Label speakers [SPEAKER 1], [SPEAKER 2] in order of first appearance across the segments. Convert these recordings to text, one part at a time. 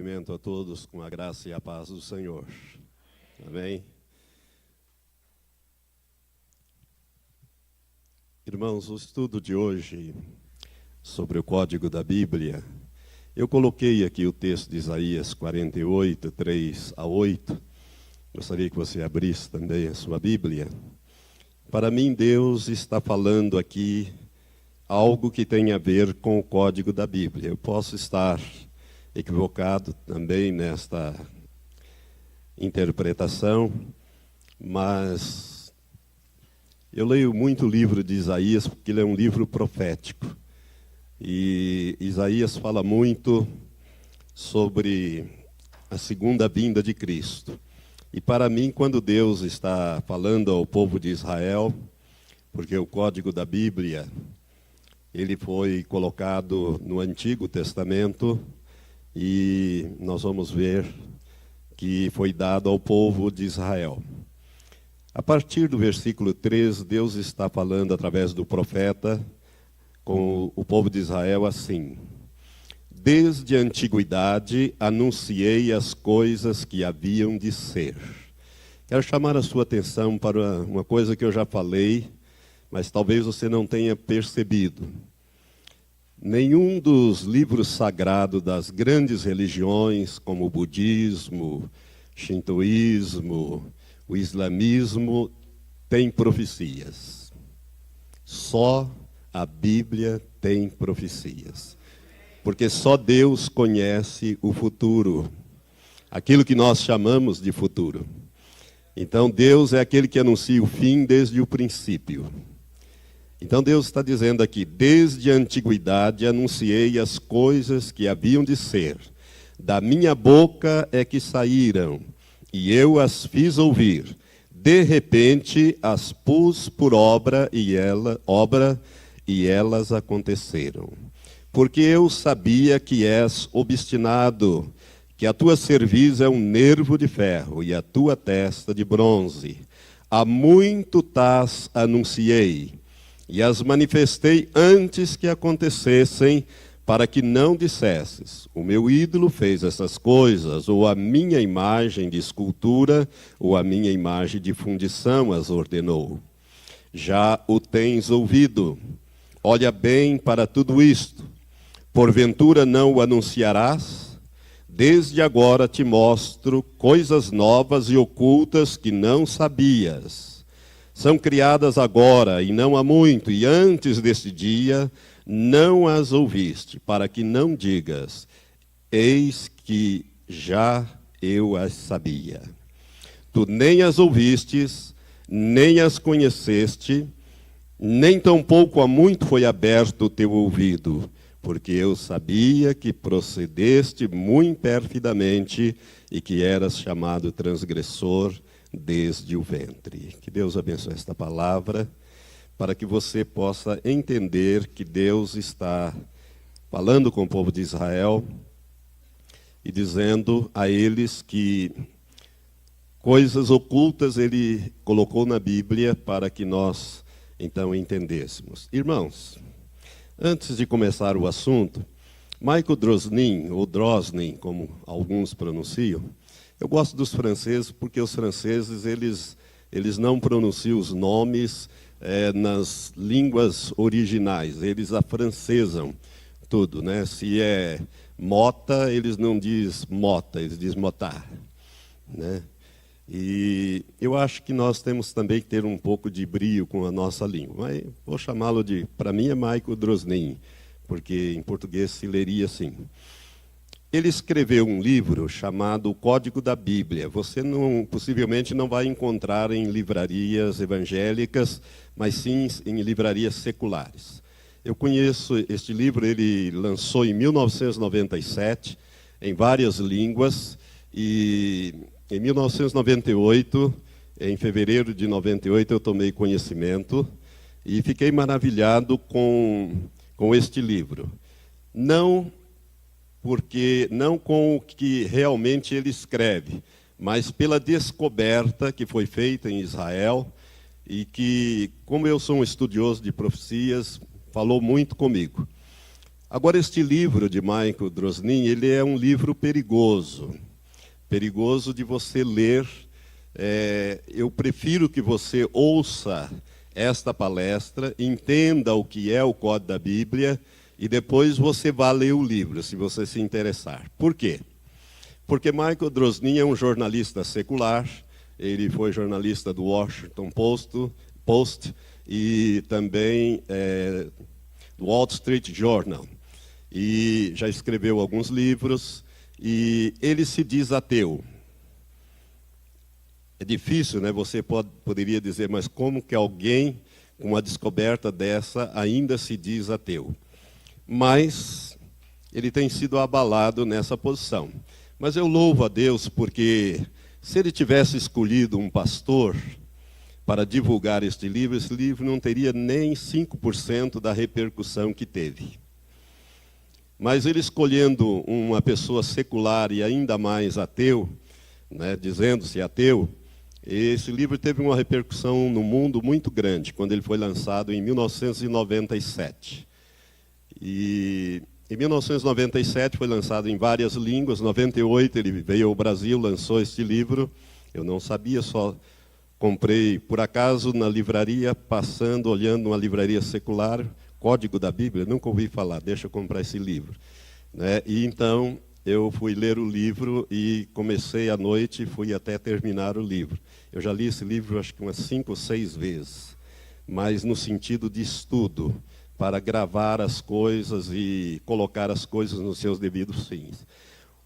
[SPEAKER 1] cumprimento a todos com a graça e a paz do Senhor. Amém? Irmãos, o estudo de hoje sobre o Código da Bíblia, eu coloquei aqui o texto de Isaías 48, 3 a 8. Gostaria que você abrisse também a sua Bíblia. Para mim, Deus está falando aqui algo que tem a ver com o Código da Bíblia. Eu posso estar equivocado também nesta interpretação, mas eu leio muito o livro de Isaías porque ele é um livro profético. E Isaías fala muito sobre a segunda vinda de Cristo. E para mim, quando Deus está falando ao povo de Israel, porque o Código da Bíblia, ele foi colocado no Antigo Testamento, e nós vamos ver que foi dado ao povo de Israel. A partir do versículo 3, Deus está falando através do profeta com o povo de Israel assim: desde a antiguidade anunciei as coisas que haviam de ser. Quero chamar a sua atenção para uma coisa que eu já falei, mas talvez você não tenha percebido. Nenhum dos livros sagrados das grandes religiões, como o budismo, shintoísmo, o islamismo, tem profecias. Só a Bíblia tem profecias. Porque só Deus conhece o futuro, aquilo que nós chamamos de futuro. Então Deus é aquele que anuncia o fim desde o princípio. Então Deus está dizendo aqui: desde a antiguidade anunciei as coisas que haviam de ser. Da minha boca é que saíram, e eu as fiz ouvir. De repente as pus por obra e elas aconteceram. Porque eu sabia que és obstinado, que a tua cerviz é um nervo de ferro e a tua testa de bronze. Há muito tas anunciei, e as manifestei antes que acontecessem, para que não dissesses: o meu ídolo fez essas coisas, ou a minha imagem de escultura, ou a minha imagem de fundição as ordenou. Já o tens ouvido. Olha bem para tudo isto. Porventura não o anunciarás? Desde agora te mostro coisas novas e ocultas que não sabias. São criadas agora e não há muito, e antes desse dia não as ouviste, para que não digas: eis que já eu as sabia. Tu nem as ouvistes, nem as conheceste, nem tampouco há muito foi aberto o teu ouvido, porque eu sabia que procedeste muito perfidamente e que eras chamado transgressor desde o ventre. Que Deus abençoe esta palavra, para que você possa entender que Deus está falando com o povo de Israel e dizendo a eles que coisas ocultas Ele colocou na Bíblia para que nós então entendêssemos. Irmãos, antes de começar o assunto, Michael Drosnin, ou Drosnin, como alguns pronunciam, eu gosto dos franceses porque os franceses eles não pronunciam os nomes nas línguas originais, eles afrancesam tudo, né? Se é mota, eles não dizem mota, eles dizem motar, né? E eu acho que nós temos também que ter um pouco de brio com a nossa língua. Mas vou chamá-lo de, para mim é Michael Drosnin, porque em português se leria assim. Ele escreveu um livro chamado O Código da Bíblia. Você possivelmente não vai encontrar em livrarias evangélicas, mas sim em livrarias seculares. Eu conheço este livro, ele lançou em 1997, em várias línguas, e em 1998, em fevereiro de 98, eu tomei conhecimento e fiquei maravilhado com este livro. Não com o que realmente ele escreve, mas pela descoberta que foi feita em Israel e que, como eu sou um estudioso de profecias, falou muito comigo. Agora, este livro de Michael Drosnin, ele é um livro perigoso. Perigoso de você ler. Eu prefiro que você ouça esta palestra, entenda o que é o Código da Bíblia e depois você vá ler o livro, se você se interessar. Por quê? Porque Michael Drosnin é um jornalista secular, ele foi jornalista do Washington Post e também do Wall Street Journal. E já escreveu alguns livros, e ele se diz ateu. É difícil, né? Você poderia dizer, mas como que alguém com uma descoberta dessa ainda se diz ateu? Mas ele tem sido abalado nessa posição. Mas eu louvo a Deus porque se ele tivesse escolhido um pastor para divulgar este livro, esse livro não teria nem 5% da repercussão que teve. Mas ele escolhendo uma pessoa secular e ainda mais ateu, né, dizendo-se ateu, esse livro teve uma repercussão no mundo muito grande, quando ele foi lançado em 1997. E em 1997 foi lançado em várias línguas, em 98 ele veio ao Brasil, lançou este livro. Eu não sabia, só comprei por acaso na livraria, passando, olhando uma livraria secular, Código da Bíblia, nunca ouvi falar, deixa eu comprar esse livro. Né? E então eu fui ler o livro e comecei à noite e fui até terminar o livro. Eu já li esse livro acho que umas 5 ou 6 vezes, mas no sentido de estudo, para gravar as coisas e colocar as coisas nos seus devidos fins.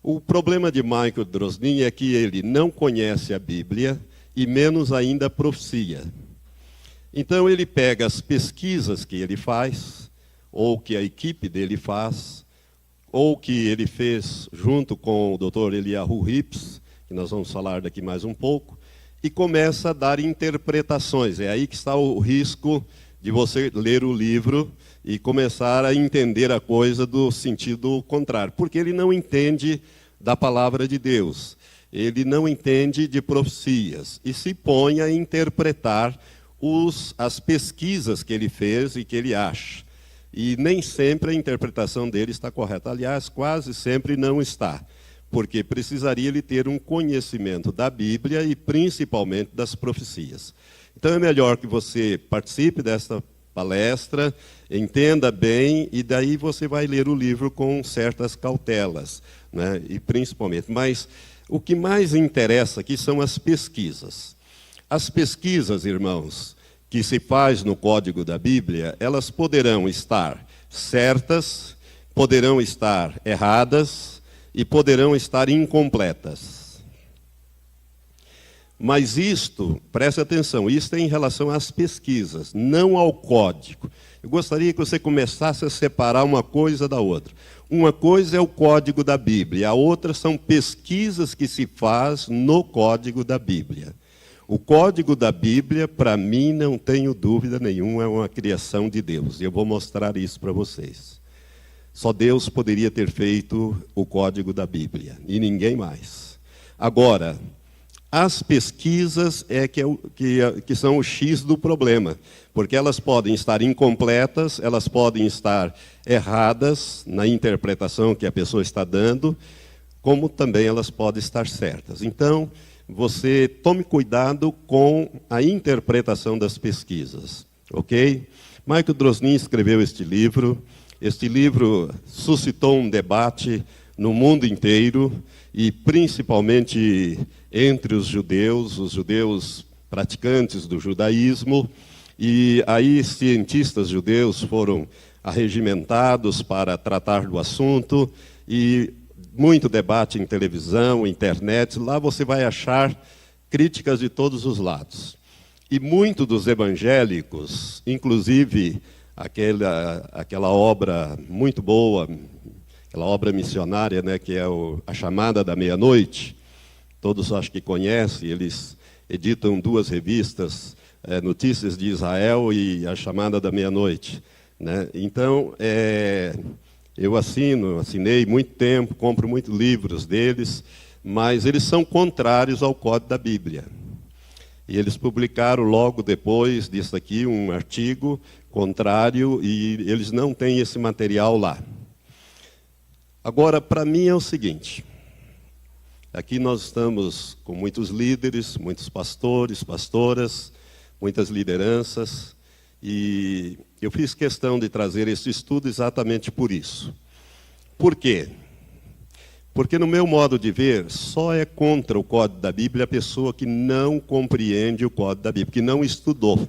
[SPEAKER 1] O problema de Michael Drosnin é que ele não conhece a Bíblia e menos ainda a profecia. Então ele pega as pesquisas que ele faz, ou que a equipe dele faz, ou que ele fez junto com o Dr. Eliyahu Rips, que nós vamos falar daqui mais um pouco, e começa a dar interpretações. É aí que está o risco de você ler o livro e começar a entender a coisa do sentido contrário, porque ele não entende da palavra de Deus, ele não entende de profecias, e se põe a interpretar as pesquisas que ele fez e que ele acha. E nem sempre a interpretação dele está correta. Aliás, quase sempre não está, porque precisaria ele ter um conhecimento da Bíblia e principalmente das profecias. Então é melhor que você participe desta palestra, entenda bem, e daí você vai ler o livro com certas cautelas, né? E principalmente. Mas o que mais interessa aqui são as pesquisas. As pesquisas, irmãos, que se faz no Código da Bíblia, elas poderão estar certas, poderão estar erradas e poderão estar incompletas. Mas isto, preste atenção, isto é em relação às pesquisas, não ao código. Eu gostaria que você começasse a separar uma coisa da outra. Uma coisa é o Código da Bíblia, a outra são pesquisas que se faz no Código da Bíblia. O Código da Bíblia, para mim, não tenho dúvida nenhuma, é uma criação de Deus. E eu vou mostrar isso para vocês. Só Deus poderia ter feito o Código da Bíblia, e ninguém mais. Agora, as pesquisas que são o X do problema, porque elas podem estar incompletas, elas podem estar erradas na interpretação que a pessoa está dando, como também elas podem estar certas. Então, você tome cuidado com a interpretação das pesquisas, ok? Michael Drosnin escreveu este livro. Este livro suscitou um debate no mundo inteiro, e principalmente entre os judeus praticantes do judaísmo, e aí cientistas judeus foram arregimentados para tratar do assunto, e muito debate em televisão, internet, lá você vai achar críticas de todos os lados. E muitos dos evangélicos, inclusive aquela obra muito boa, aquela obra missionária, né, que é A Chamada da Meia-Noite, todos acho que conhecem, eles editam 2 revistas, Notícias de Israel e A Chamada da Meia-Noite. Né? Então, eu assinei muito tempo, compro muitos livros deles, mas eles são contrários ao Código da Bíblia. E eles publicaram logo depois disso aqui um artigo contrário, e eles não têm esse material lá. Agora, para mim é o seguinte, aqui nós estamos com muitos líderes, muitos pastores, pastoras, muitas lideranças, e eu fiz questão de trazer esse estudo exatamente por isso. Por quê? Porque, no meu modo de ver, só é contra o Código da Bíblia a pessoa que não compreende o Código da Bíblia, que não estudou.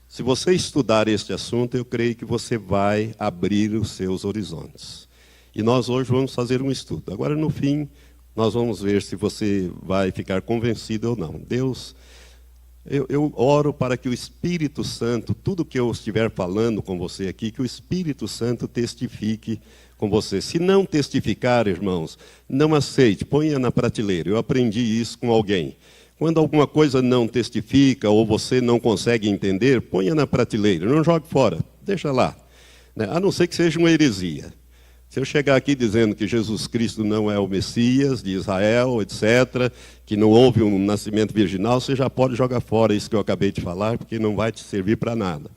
[SPEAKER 1] Se você estudar este assunto, eu creio que você vai abrir os seus horizontes. E nós hoje vamos fazer um estudo. Agora, no fim, nós vamos ver se você vai ficar convencido ou não. Deus, eu oro para que o Espírito Santo, tudo que eu estiver falando com você aqui, que o Espírito Santo testifique com você. Se não testificar, irmãos, não aceite, ponha na prateleira. Eu aprendi isso com alguém. Quando alguma coisa não testifica ou você não consegue entender, ponha na prateleira, não jogue fora, deixa lá. A não ser que seja uma heresia. Se eu chegar aqui dizendo que Jesus Cristo não é o Messias de Israel, etc., que não houve um nascimento virginal, você já pode jogar fora isso que eu acabei de falar, porque não vai te servir para nada.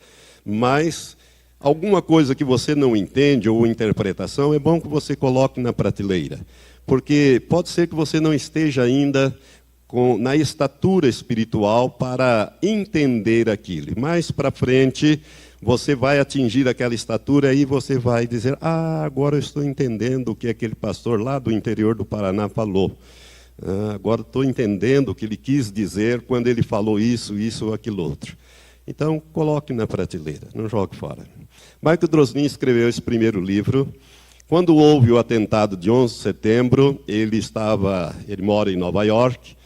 [SPEAKER 1] Mas alguma coisa que você não entende ou interpretação, é bom que você coloque na prateleira. Porque pode ser que você não esteja ainda na estatura espiritual para entender aquilo. Mais para frente, você vai atingir aquela estatura e você vai dizer, agora eu estou entendendo o que aquele pastor lá do interior do Paraná falou. Agora estou entendendo o que ele quis dizer quando ele falou isso ou aquilo outro. Então, coloque na prateleira, não jogue fora. Michael Drosnin escreveu esse primeiro livro. Quando houve o atentado de 11 de setembro, ele mora em Nova York,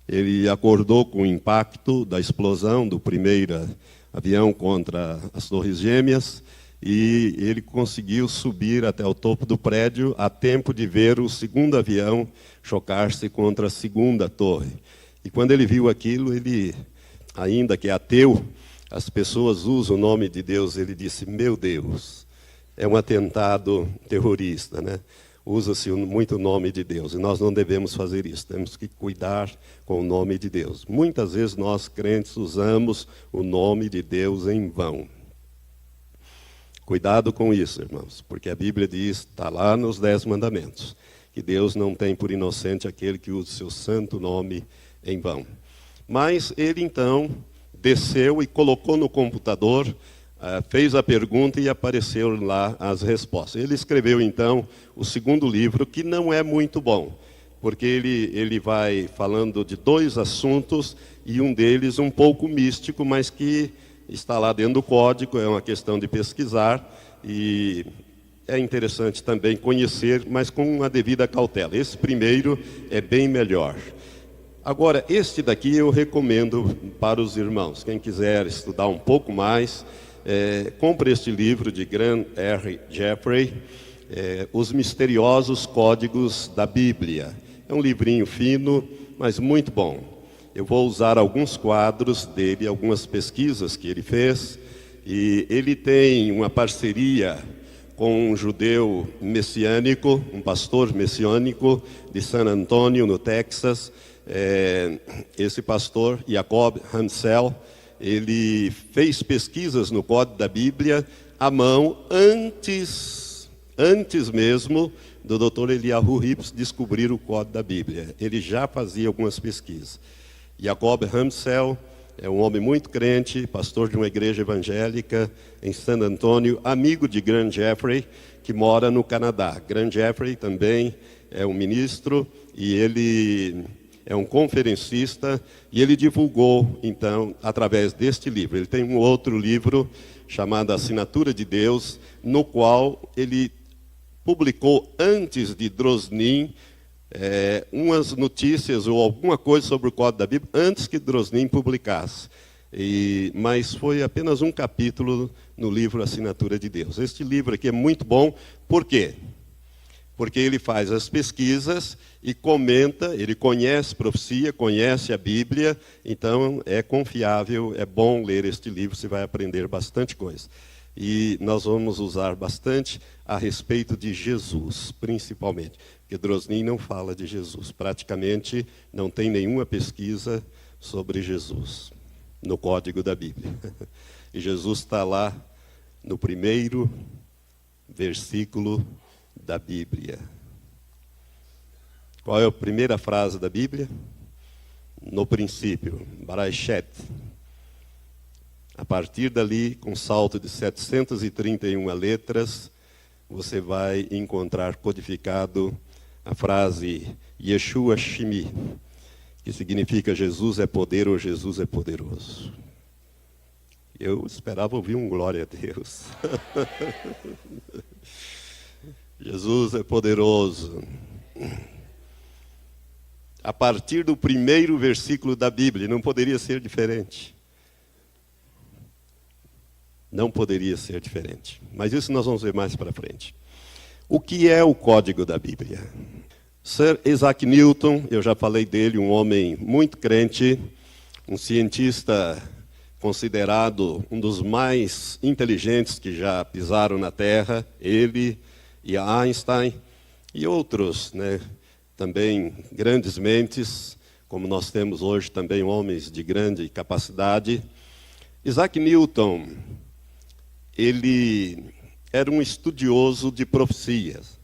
[SPEAKER 1] ele acordou com o impacto da explosão do primeiro avião contra as Torres Gêmeas, e ele conseguiu subir até o topo do prédio a tempo de ver o segundo avião chocar-se contra a segunda torre. E quando ele viu aquilo, ele, ainda que é ateu, as pessoas usam o nome de Deus, ele disse, meu Deus, é um atentado terrorista, né? Usa-se muito o nome de Deus, e nós não devemos fazer isso, temos que cuidar com o nome de Deus. Muitas vezes nós, crentes, usamos o nome de Deus em vão. Cuidado com isso, irmãos, porque a Bíblia diz, está lá nos 10 mandamentos, que Deus não tem por inocente aquele que usa o seu santo nome em vão. Mas ele, então, desceu e colocou no computador, fez a pergunta e apareceu lá as respostas. Ele escreveu, então, o segundo livro, que não é muito bom, porque ele vai falando de 2 assuntos, e um deles um pouco místico, mas que está lá dentro do código, é uma questão de pesquisar, e é interessante também conhecer, mas com uma devida cautela. Esse primeiro é bem melhor. Agora, este daqui eu recomendo para os irmãos. Quem quiser estudar um pouco mais, compre este livro de Grant R. Jeffrey, Os Misteriosos Códigos da Bíblia. É um livrinho fino, mas muito bom. Eu vou usar alguns quadros dele, algumas pesquisas que ele fez, e ele tem uma parceria com um judeu messiânico, um pastor messiânico de San Antonio, no Texas. Esse pastor, Jacob Hansel, ele fez pesquisas no Código da Bíblia à mão antes mesmo do Dr. Eliyahu Rips descobrir o Código da Bíblia. Ele já fazia algumas pesquisas. Jacob Hansel é um homem muito crente, pastor de uma igreja evangélica em San Antonio, amigo de Grant Jeffrey, que mora no Canadá. Grant Jeffrey também é um ministro e ele é um conferencista, e ele divulgou, então, através deste livro. Ele tem um outro livro chamado Assinatura de Deus, no qual ele publicou antes de Drosnin umas notícias ou alguma coisa sobre o Código da Bíblia, antes que Drosnin publicasse. Mas foi apenas um capítulo no livro Assinatura de Deus. Este livro aqui é muito bom, por quê? Porque ele faz as pesquisas e comenta, ele conhece profecia, conhece a Bíblia, então é confiável, é bom ler este livro, você vai aprender bastante coisa. E nós vamos usar bastante a respeito de Jesus, principalmente, porque Drosnin não fala de Jesus, praticamente não tem nenhuma pesquisa sobre Jesus no Código da Bíblia. E Jesus está lá no primeiro versículo da Bíblia. Qual é a primeira frase da Bíblia? No princípio, Barashet. A partir dali, com um salto de 731 letras, você vai encontrar codificado a frase Yeshua Shimi, que significa Jesus é poder ou Jesus é poderoso. Eu esperava ouvir um glória a Deus. Jesus é poderoso. A partir do primeiro versículo da Bíblia, não poderia ser diferente. Não poderia ser diferente. Mas isso nós vamos ver mais para frente. O que é o código da Bíblia? Sir Isaac Newton, eu já falei dele, um homem muito crente, um cientista considerado um dos mais inteligentes que já pisaram na Terra, ele e Einstein e outros, também grandes mentes, como nós temos hoje também homens de grande capacidade. Isaac Newton, ele era um estudioso de profecias.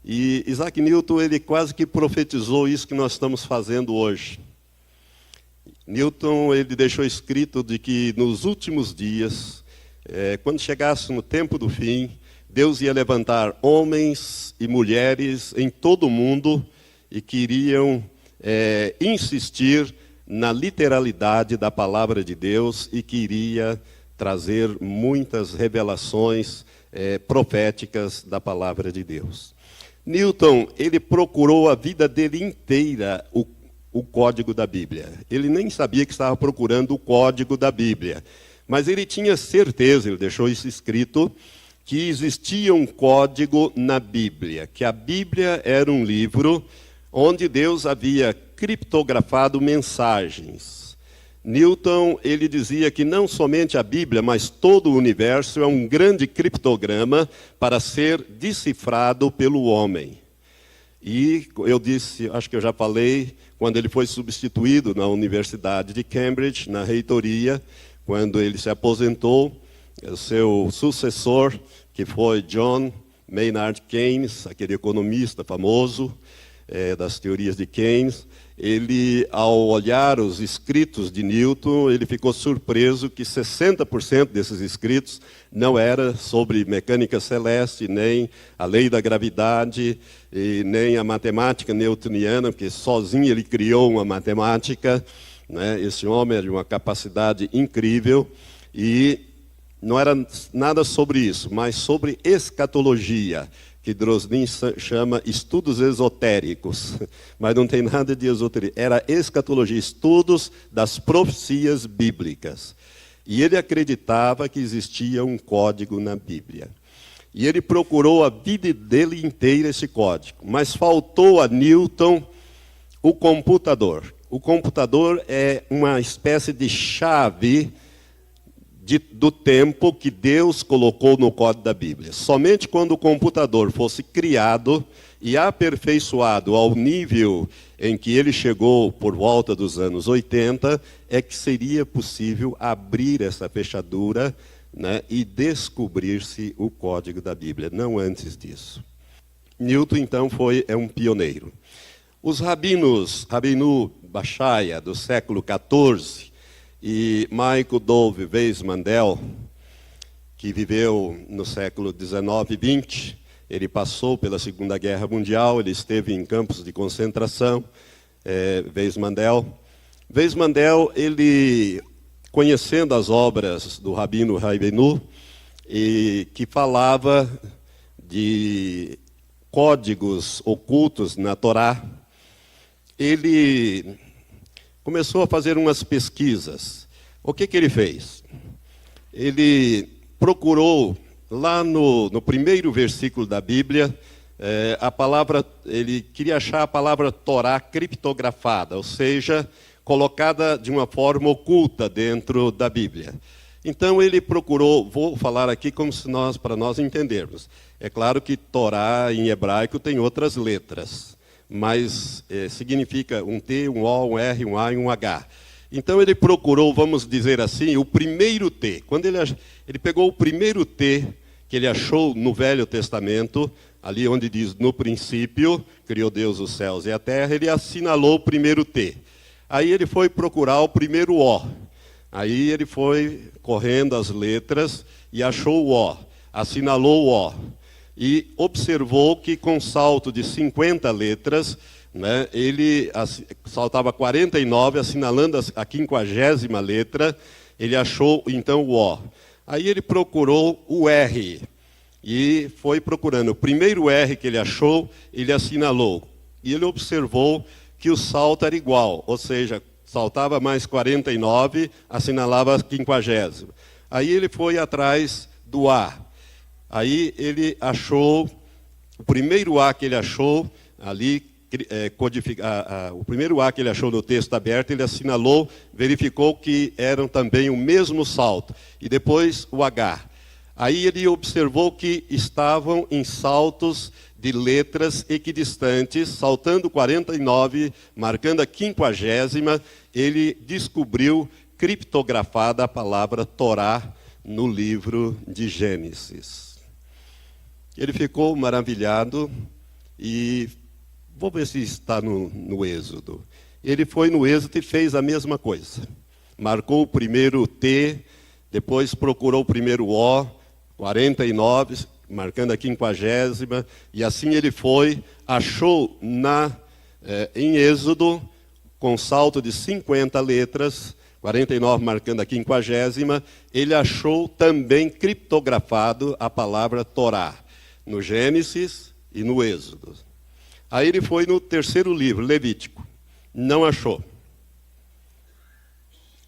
[SPEAKER 1] E Isaac Newton, ele quase que profetizou isso que nós estamos fazendo hoje. Newton, ele deixou escrito de que nos últimos dias, quando chegasse no tempo do fim, Deus ia levantar homens e mulheres em todo o mundo e que iriam insistir na literalidade da palavra de Deus e que iria trazer muitas revelações proféticas da palavra de Deus. Newton, ele procurou a vida dele inteira o código da Bíblia. Ele nem sabia que estava procurando o código da Bíblia, mas ele tinha certeza, ele deixou isso escrito, que existia um código na Bíblia, que a Bíblia era um livro onde Deus havia criptografado mensagens. Newton, ele dizia que não somente a Bíblia, mas todo o universo é um grande criptograma para ser decifrado pelo homem. E eu disse, acho que eu já falei, quando ele foi substituído na Universidade de Cambridge, na reitoria, quando ele se aposentou, o seu sucessor, que foi John Maynard Keynes, aquele economista famoso das teorias de Keynes, ele, ao olhar os escritos de Newton, ele ficou surpreso que 60% desses escritos não era sobre mecânica celeste, nem a lei da gravidade, e nem a matemática newtoniana, porque sozinho ele criou uma matemática. Esse homem era de uma capacidade incrível, e não era nada sobre isso, mas sobre escatologia, que Drosnin chama estudos esotéricos, mas não tem nada de esoterismo. Era escatologia, estudos das profecias bíblicas. E ele acreditava que existia um código na Bíblia. E ele procurou a vida dele inteira esse código, mas faltou a Newton o computador. O computador é uma espécie de chave do tempo que Deus colocou no código da Bíblia. Somente quando o computador fosse criado e aperfeiçoado ao nível em que ele chegou por volta dos anos 80, é que seria possível abrir essa fechadura, e descobrir-se o código da Bíblia, não antes disso. Newton, então, é um pioneiro. Os rabinos, Rabinu Bachaya, do século XIV, e Michael Dove Weizmann-Mandel, que viveu no século XIX e XX, ele passou pela Segunda Guerra Mundial, ele esteve em campos de concentração, Weizmann-Mandel. Weizmann-Mandel, ele, conhecendo as obras do Rabino Rabbeinu, e que falava de códigos ocultos na Torá, ele começou a fazer umas pesquisas. O que ele fez? Ele procurou, lá no primeiro versículo da Bíblia, ele queria achar a palavra Torá criptografada, ou seja, colocada de uma forma oculta dentro da Bíblia. Então ele procurou, vou falar aqui para nós entendermos. É claro que Torá em hebraico tem outras letras, mas significa um T, um O, um R, um A e um H. Então ele procurou, vamos dizer assim, o primeiro T. Quando ele pegou o primeiro T que ele achou no Velho Testamento, ali onde diz, no princípio, criou Deus os céus e a terra, ele assinalou o primeiro T. Aí ele foi procurar o primeiro O. Aí ele foi correndo as letras e achou o O, assinalou o O. E observou que com salto de 50 letras, né, ele saltava 49, assinalando a 50ª letra, ele achou então o O. Aí ele procurou o R e foi procurando. O primeiro R que ele achou, ele assinalou. E ele observou que o salto era igual, ou seja, saltava mais 49, assinalava a 50ª. Aí ele foi atrás do A. Aí ele achou, o primeiro A que ele achou, ali, o primeiro A que ele achou no texto aberto, ele assinalou, verificou que eram também o mesmo salto. E depois o H. Aí ele observou que estavam em saltos de letras equidistantes, saltando 49, marcando a 50ª, ele descobriu criptografada a palavra Torá no livro de Gênesis. Ele ficou maravilhado e vou ver se está no Êxodo. Ele foi no Êxodo e fez a mesma coisa. Marcou o primeiro T, depois procurou o primeiro O, 49, marcando a 50ª, e assim ele foi, achou em Êxodo, com salto de 50 letras, 49 marcando a 50ª, ele achou também criptografado a palavra Torá, no Gênesis e no Êxodo. Aí ele foi no terceiro livro, Levítico, não achou.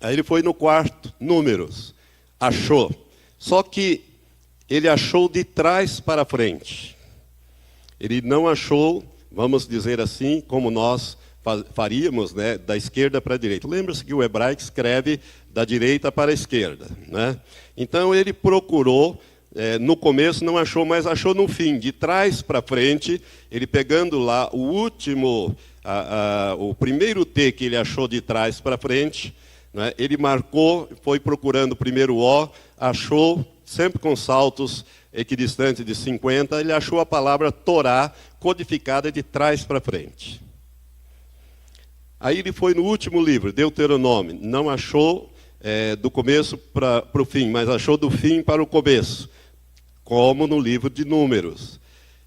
[SPEAKER 1] Aí ele foi no quarto, Números, achou. Só que ele achou de trás para frente. Ele não achou, vamos dizer assim, como nós faríamos, né, da esquerda para a direita. Lembra-se que o hebraico escreve da direita para a esquerda, né? Então ele procurou, no começo não achou, mas achou no fim, de trás para frente, ele pegando lá o último, o primeiro T que ele achou de trás para frente, né, ele marcou, foi procurando o primeiro O, achou, sempre com saltos equidistantes de 50, ele achou a palavra Torá codificada de trás para frente. Aí ele foi no último livro, Deuteronômio, não achou do começo para o fim, mas achou do fim para o começo, como no livro de Números.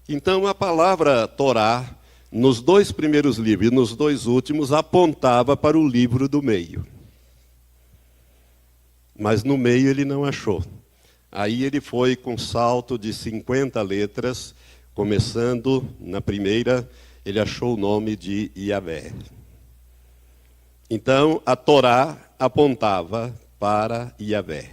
[SPEAKER 1] Então a palavra Torá, nos dois primeiros livros e nos dois últimos, apontava para o livro do meio. Mas no meio ele não achou. Aí ele foi com salto de 50 letras, começando na primeira, ele achou o nome de Yahvé. Então, a Torá apontava para Yahvé.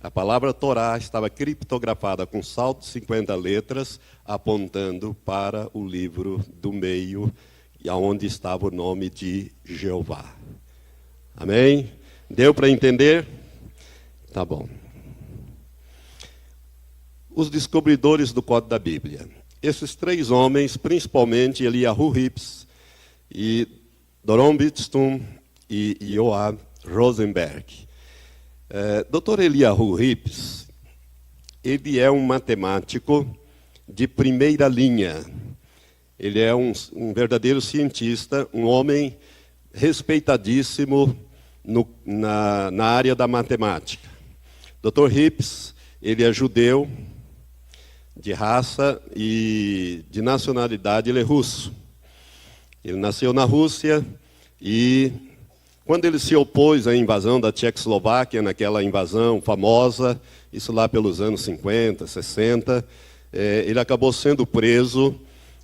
[SPEAKER 1] A palavra Torá estava criptografada com salto de 50 letras, apontando para o livro do meio, onde estava o nome de Jeová. Amém? Deu para entender? Tá bom. Os descobridores do Código da Bíblia. Esses três homens, principalmente Eliyahu Rips, e Doron Bitstum e Yoav Rosenberg. Dr. Eliyahu Rips, ele é um matemático de primeira linha. Ele é um verdadeiro cientista, um homem respeitadíssimo na área da matemática. Dr. Rips, ele é judeu, de raça e de nacionalidade, ele é russo. Ele nasceu na Rússia e, quando ele se opôs à invasão da Tchecoslováquia, naquela invasão famosa, isso lá pelos anos 50, 60, ele acabou sendo preso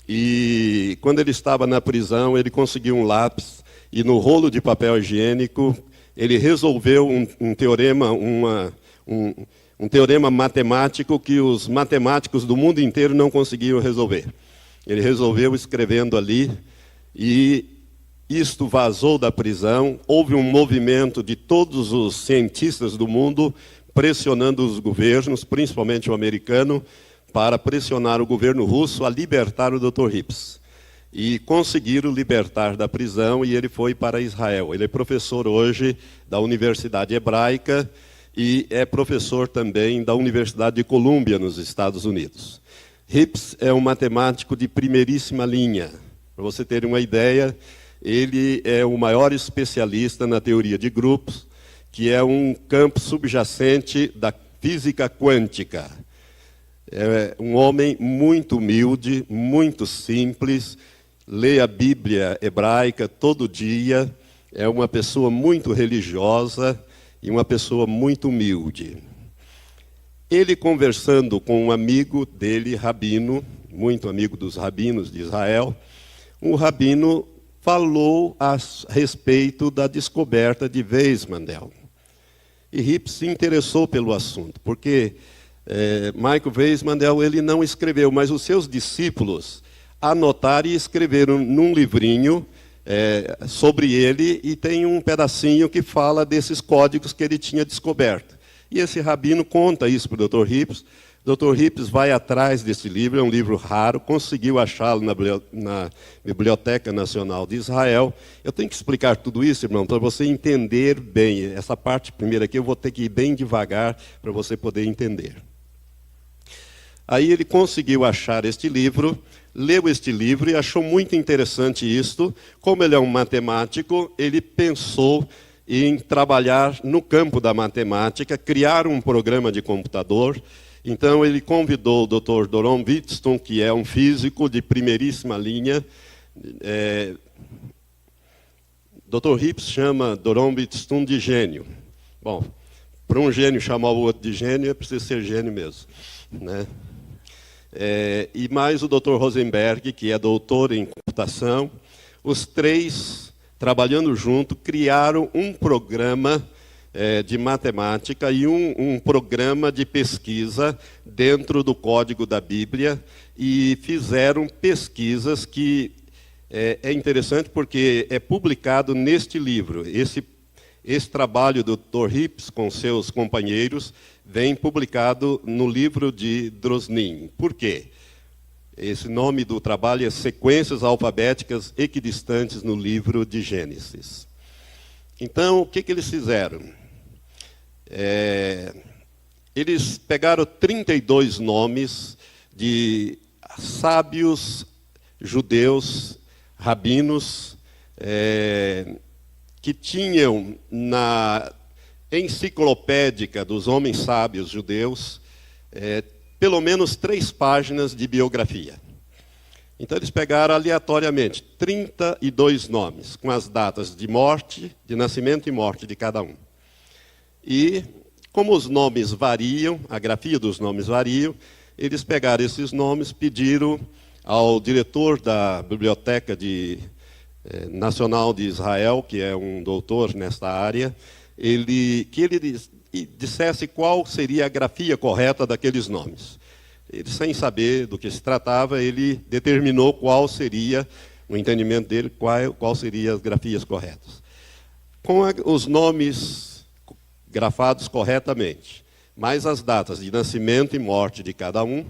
[SPEAKER 1] e, quando ele estava na prisão, ele conseguiu um lápis e, no rolo de papel higiênico, ele resolveu um teorema, um teorema matemático que os matemáticos do mundo inteiro não conseguiam resolver. Ele resolveu escrevendo ali, e isto vazou da prisão. Houve um movimento de todos os cientistas do mundo pressionando os governos, principalmente o americano, para pressionar o governo russo a libertar o Dr. Rips. E conseguiram libertar da prisão e ele foi para Israel. Ele é professor hoje da Universidade Hebraica e é professor também da Universidade de Colômbia, nos Estados Unidos. Hips é um matemático de primeiríssima linha. Para você ter uma ideia, ele é o maior especialista na teoria de grupos, que é um campo subjacente da física quântica. É um homem muito humilde, muito simples, lê a Bíblia hebraica todo dia, é uma pessoa muito religiosa e uma pessoa muito humilde. Ele conversando com um amigo dele, rabino, muito amigo dos rabinos de Israel, um rabino falou a respeito da descoberta de Weizmann. E Hips se interessou pelo assunto, porque Michael Weizmann ele não escreveu, mas os seus discípulos anotaram e escreveram num livrinho sobre ele, e tem um pedacinho que fala desses códigos que ele tinha descoberto. E esse rabino conta isso para o Dr. Hips. O Dr. Hips vai atrás desse livro, é um livro raro, conseguiu achá-lo na Biblioteca Nacional de Israel. Eu tenho que explicar tudo isso, irmão, para você entender bem. Essa parte primeira aqui eu vou ter que ir bem devagar para você poder entender. Aí ele conseguiu achar este livro, leu este livro e achou muito interessante isto. Como ele é um matemático, ele pensou em trabalhar no campo da matemática, criar um programa de computador. Então ele convidou o Dr. Doron Wittstoom, que é um físico de primeiríssima linha. Dr. Hips chama Doron Wittstoom de gênio. Bom, para um gênio chamar o outro de gênio, é preciso ser gênio mesmo, né? E mais o Dr. Rosenberg, que é doutor em computação. Os três, trabalhando junto, criaram um programa de matemática e um programa de pesquisa dentro do código da Bíblia, e fizeram pesquisas que é interessante porque é publicado neste livro. Esse trabalho do Dr. Hips com seus companheiros vem publicado no livro de Drosnin. Por quê? Esse nome do trabalho é Sequências Alfabéticas Equidistantes no Livro de Gênesis. Então, o que eles fizeram? Eles pegaram 32 nomes de sábios judeus, rabinos, que tinham na enciclopédica dos homens sábios judeus pelo menos 3 páginas de biografia. Então eles pegaram aleatoriamente 32 nomes, com as datas de morte, de nascimento e morte de cada um. E, como os nomes variam, a grafia dos nomes variam, eles pegaram esses nomes, pediram ao diretor da Biblioteca Nacional de Israel, que é um doutor nesta área, que ele dissesse qual seria a grafia correta daqueles nomes. Ele, sem saber do que se tratava, ele determinou qual seria, no entendimento dele, qual seriam as grafias corretas. Com os nomes grafados corretamente, mais as datas de nascimento e morte de cada um,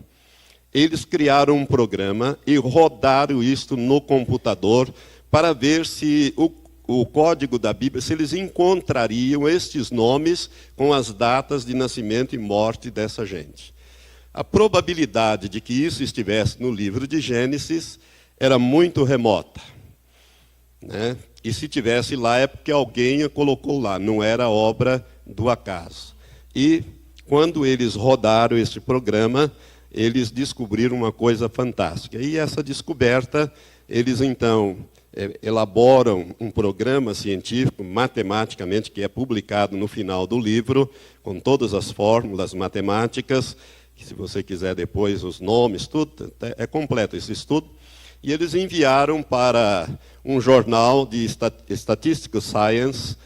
[SPEAKER 1] eles criaram um programa e rodaram isto no computador para ver se o código da Bíblia, se eles encontrariam estes nomes com as datas de nascimento e morte dessa gente. A probabilidade de que isso estivesse no livro de Gênesis era muito remota, né? E se tivesse lá é porque alguém a colocou lá, não era obra do acaso. E quando eles rodaram esse programa, eles descobriram uma coisa fantástica. E essa descoberta, eles então elaboram um programa científico, matematicamente, que é publicado no final do livro, com todas as fórmulas matemáticas, que se você quiser depois os nomes, tudo, é completo esse estudo. E eles enviaram para um jornal de Statistical Science,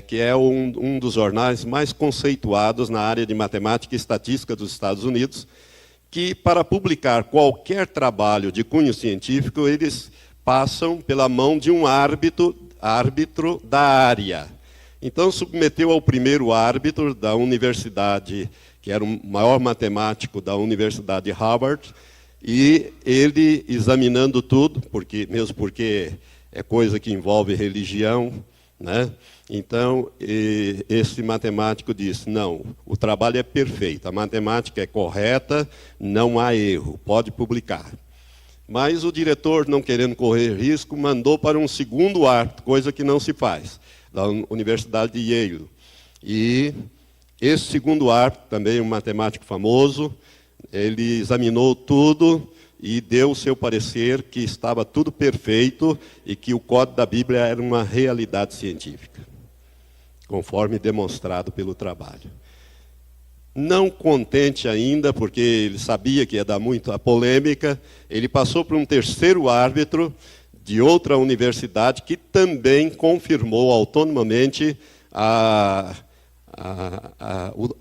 [SPEAKER 1] que é um dos jornais mais conceituados na área de matemática e estatística dos Estados Unidos, que para publicar qualquer trabalho de cunho científico, eles passam pela mão de um árbitro da área. Então, submeteu ao primeiro árbitro da universidade, que era o maior matemático da Universidade de Harvard, e ele, examinando tudo, mesmo porque é coisa que envolve religião, né? Então, esse matemático disse, não, o trabalho é perfeito, a matemática é correta, não há erro, pode publicar. Mas o diretor, não querendo correr risco, mandou para um segundo árbitro, coisa que não se faz, da Universidade de Yale. E esse segundo árbitro, também um matemático famoso, ele examinou tudo e deu o seu parecer que estava tudo perfeito e que o código da Bíblia era uma realidade científica, conforme demonstrado pelo trabalho. Não contente ainda, porque ele sabia que ia dar muita polêmica, ele passou para um terceiro árbitro de outra universidade que também confirmou autonomamente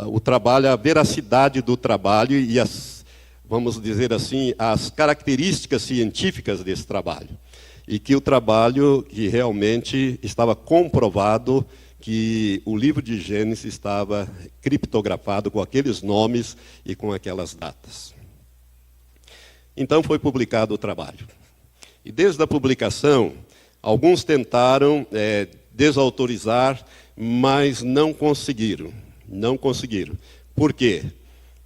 [SPEAKER 1] o trabalho, a veracidade do trabalho e as, vamos dizer assim, as características científicas desse trabalho. E que o trabalho que realmente estava comprovado que o livro de Gênesis estava criptografado com aqueles nomes e com aquelas datas. Então foi publicado o trabalho. E desde a publicação, alguns tentaram desautorizar, mas não conseguiram. Não conseguiram. Por quê?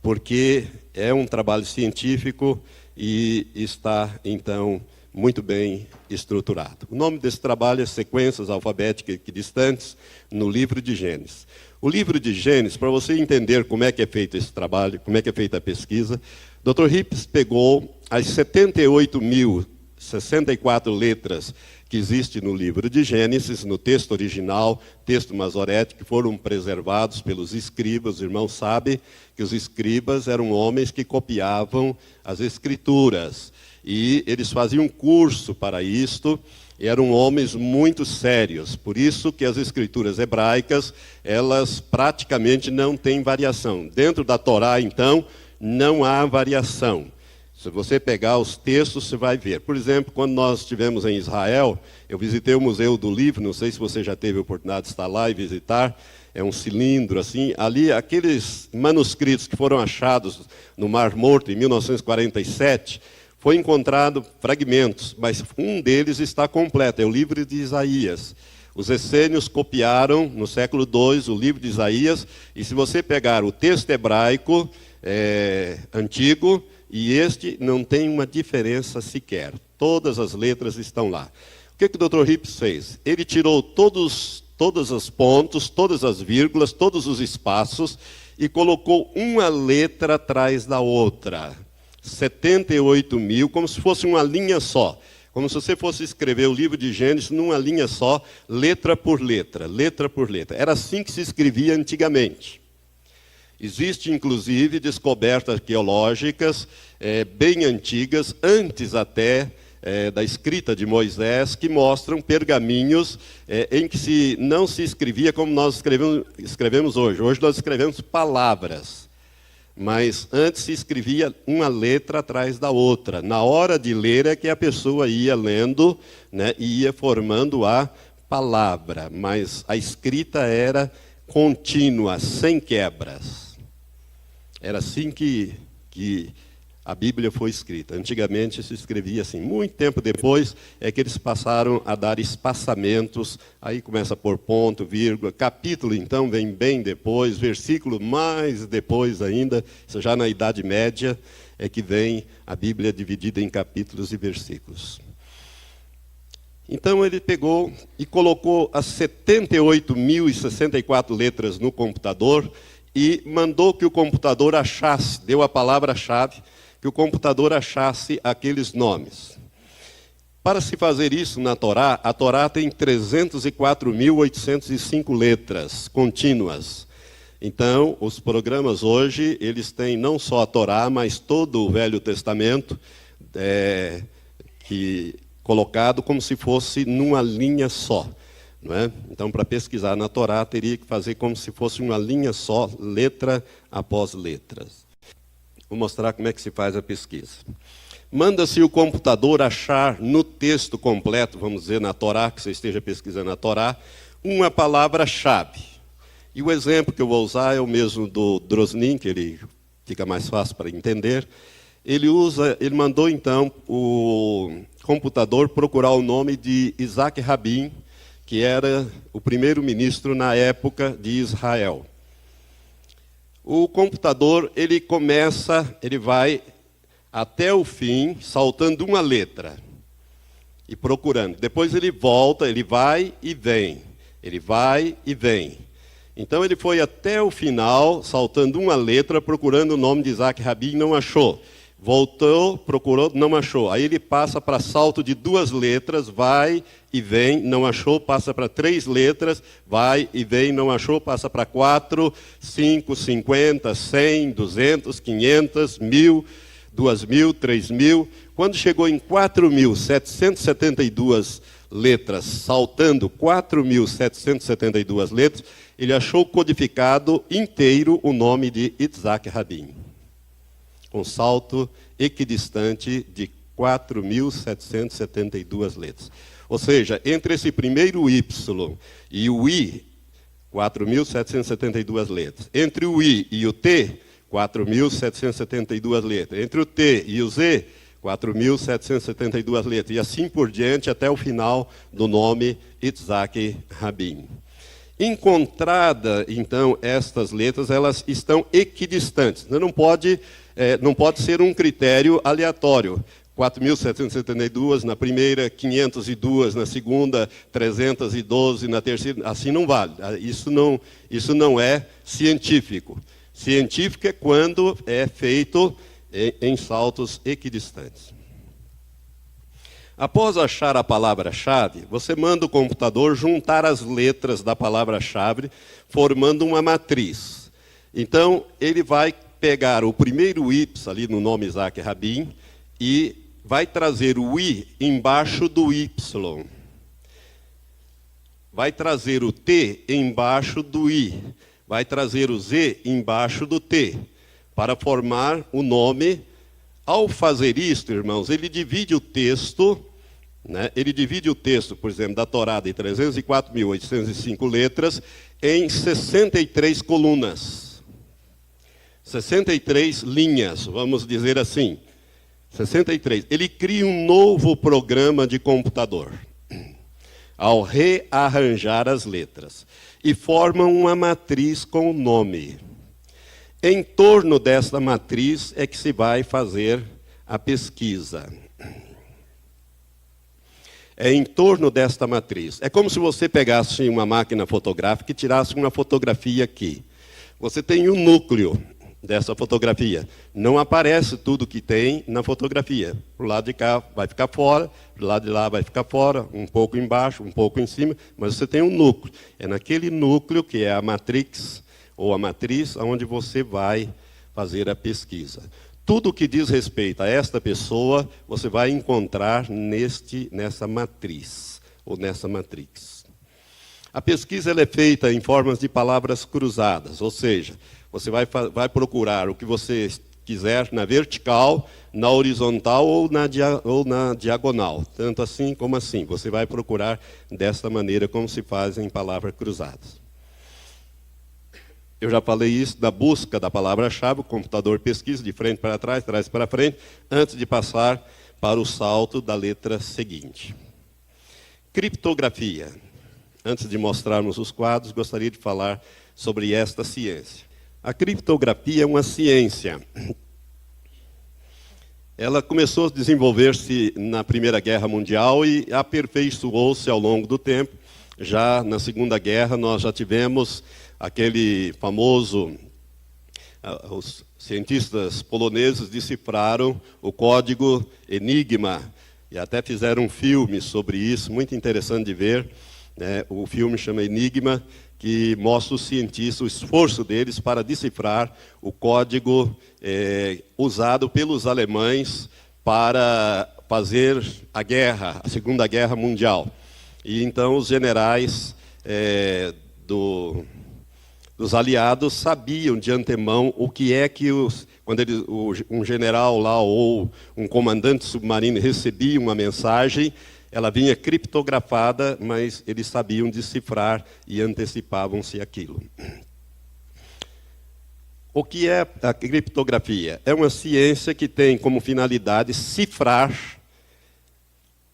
[SPEAKER 1] Porque é um trabalho científico e está, então, muito bem estruturado. O nome desse trabalho é Sequências Alfabéticas Equidistantes no livro de Gênesis. O livro de Gênesis, para você entender como é que é feito esse trabalho, como é que é feita a pesquisa, Dr. Rips pegou as 78.064 letras que existem no livro de Gênesis, no texto original, texto masorético, que foram preservados pelos escribas. Os irmãos sabem que os escribas eram homens que copiavam as escrituras. E eles faziam curso para isto, eram homens muito sérios. Por isso que as escrituras hebraicas, elas praticamente não têm variação. Dentro da Torá, então, não há variação. Se você pegar os textos, você vai ver. Por exemplo, quando nós estivemos em Israel, eu visitei o Museu do Livro, não sei se você já teve a oportunidade de estar lá e visitar, é um cilindro assim. Ali, aqueles manuscritos que foram achados no Mar Morto em 1947, foi encontrado fragmentos, mas um deles está completo, é o livro de Isaías. Os essênios copiaram, no século II, o livro de Isaías, e se você pegar o texto hebraico antigo, e este não tem uma diferença sequer. Todas as letras estão lá. O que o Dr. Rips fez? Ele tirou todos os pontos, todas as vírgulas, todos os espaços, e colocou uma letra atrás da outra. 78.000, como se fosse uma linha só. Como se você fosse escrever o livro de Gênesis numa linha só, letra por letra, letra por letra. Era assim que se escrevia antigamente. Existem, inclusive, descobertas arqueológicas bem antigas, antes até da escrita de Moisés, que mostram pergaminhos em que não se escrevia como nós escrevemos hoje. Hoje nós escrevemos palavras. Mas antes se escrevia uma letra atrás da outra. Na hora de ler é que a pessoa ia lendo, né, e ia formando a palavra. Mas a escrita era contínua, sem quebras. Era assim que a Bíblia foi escrita. Antigamente se escrevia assim. Muito tempo depois é que eles passaram a dar espaçamentos. Aí começa por ponto, vírgula. Capítulo, então, vem bem depois. Versículo, mais depois ainda. Isso já na Idade Média é que vem a Bíblia dividida em capítulos e versículos. Então ele pegou e colocou as 78.064 letras no computador e mandou que o computador achasse, deu a palavra-chave, que o computador achasse aqueles nomes. Para se fazer isso na Torá, a Torá tem 304.805 letras contínuas. Então, os programas hoje, eles têm não só a Torá, mas todo o Velho Testamento colocado como se fosse numa linha só. Não é? Então, para pesquisar na Torá, teria que fazer como se fosse uma linha só, letra após letras. Vou mostrar como é que se faz a pesquisa. Manda-se o computador achar no texto completo, vamos dizer, na Torá, que você esteja pesquisando a Torá, uma palavra-chave. E o exemplo que eu vou usar é o mesmo do Drosnin, que ele fica mais fácil para entender. Ele mandou, então, o computador procurar o nome de Isaac Rabin, que era o primeiro-ministro na época de Israel. O computador, ele vai até o fim, saltando uma letra e procurando. Depois ele volta, ele vai e vem. Ele vai e vem. Então ele foi até o final, saltando uma letra, procurando o nome de Isaac Rabin, não achou. Voltou, procurou, não achou. Aí ele passa para salto de 2 letras, vai e vem, não achou, passa para 3 letras, vai e vem, não achou, passa para 4, 5, 50, 100, 200, 500, 1000, 2000, 3000. Quando chegou em 4.772 letras, saltando 4.772 letras, ele achou codificado inteiro o nome de Isaac Rabin. Um salto equidistante de 4.772 letras. Ou seja, entre esse primeiro Y e o I, 4.772 letras. Entre o I e o T, 4.772 letras. Entre o T e o Z, 4.772 letras. E assim por diante até o final do nome Isaac Rabin. Encontrada, então, estas letras, elas estão equidistantes. Não pode ser um critério aleatório. 4.772 na primeira, 502 na segunda, 312 na terceira, assim não vale. Isso não é científico. Científico é quando é feito em saltos equidistantes. Após achar a palavra-chave, você manda o computador juntar as letras da palavra-chave, formando uma matriz. Então, ele vai pegar o primeiro Y ali no nome Isaac Rabin e vai trazer o I embaixo do Y. Vai trazer o T embaixo do I. Vai trazer o Z embaixo do T, para formar o nome. Ao fazer isto, irmãos, ele divide o texto, ele divide o texto, por exemplo, da Torá de 304.805 letras, em 63 colunas. 63 linhas, vamos dizer assim. 63. Ele cria um novo programa de computador, ao rearranjar as letras, e forma uma matriz com o nome. Em torno desta matriz é que se vai fazer a pesquisa. É em torno desta matriz. É como se você pegasse uma máquina fotográfica e tirasse uma fotografia aqui. Você tem um núcleo dessa fotografia. Não aparece tudo que tem na fotografia. Pro lado de cá vai ficar fora, pro lado de lá vai ficar fora, um pouco embaixo, um pouco em cima, mas você tem um núcleo. É naquele núcleo que é a matrix, ou a matriz, onde você vai fazer a pesquisa. Tudo que diz respeito a esta pessoa, você vai encontrar nessa matriz, ou nessa matrix. A pesquisa ela é feita em formas de palavras cruzadas, ou seja, você vai procurar o que você quiser na vertical, na horizontal ou na diagonal. Tanto assim como assim. Você vai procurar desta maneira como se faz em palavras cruzadas. Eu já falei isso da busca da palavra-chave, o computador pesquisa de frente para trás, trás para frente, antes de passar para o salto da letra seguinte. Criptografia. Antes de mostrarmos os quadros, gostaria de falar sobre esta ciência. A criptografia é uma ciência. Ela começou a desenvolver-se na Primeira Guerra Mundial e aperfeiçoou-se ao longo do tempo. Já na Segunda Guerra, nós já tivemos aquele famoso... Os cientistas poloneses decifraram o código Enigma, e até fizeram um filme sobre isso, muito interessante de ver. O filme chama Enigma, que mostra os cientistas, o esforço deles para decifrar o código usado pelos alemães para fazer a guerra, a Segunda Guerra Mundial. E então os generais dos aliados sabiam de antemão o que é que quando um general lá ou um comandante submarino recebia uma mensagem, ela vinha criptografada, mas eles sabiam decifrar e antecipavam-se aquilo. O que é a criptografia? É uma ciência que tem como finalidade cifrar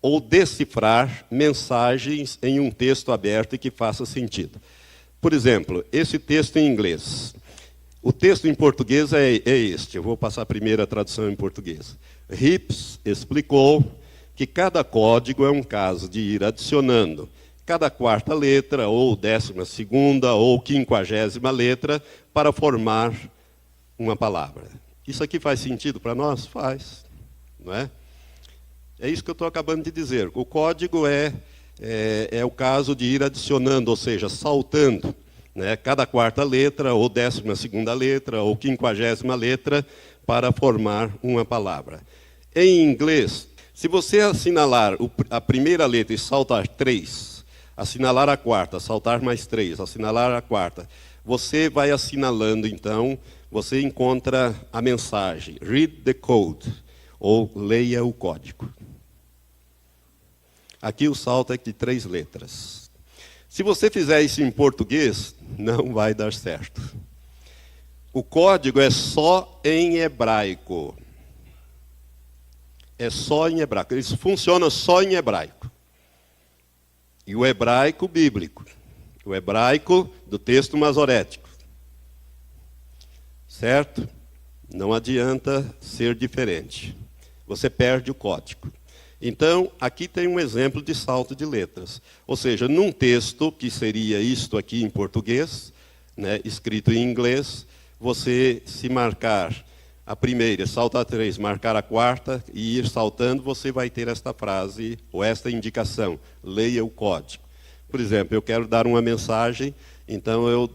[SPEAKER 1] ou decifrar mensagens em um texto aberto e que faça sentido. Por exemplo, esse texto em inglês. O texto em português é este. Eu vou passar a primeira tradução em português. Rips explicou que cada código é um caso de ir adicionando cada quarta letra, ou 12ª, ou 50ª letra, para formar uma palavra. Isso aqui faz sentido para nós? Faz. Não é? É isso que eu estou acabando de dizer. O código é o caso de ir adicionando, ou seja, saltando, né, cada quarta letra, ou 12ª letra, ou 50ª letra, para formar uma palavra. Em inglês, se você assinalar a primeira letra e saltar 3, assinalar a quarta, saltar mais 3, assinalar a quarta, você vai assinalando, então, você encontra a mensagem, read the code, ou leia o código. Aqui o salto é de 3 letras. Se você fizer isso em português, não vai dar certo. O código é só em hebraico. É só em hebraico. Isso funciona só em hebraico. E o hebraico bíblico. O hebraico do texto masorético. Certo? Não adianta ser diferente. Você perde o código. Então, aqui tem um exemplo de salto de letras. Ou seja, num texto, que seria isto aqui em português, né, escrito em inglês, você se marcar a primeira, saltar 3, marcar a quarta e ir saltando, você vai ter esta frase, ou esta indicação, leia o código. Por exemplo, eu quero dar uma mensagem, então eu,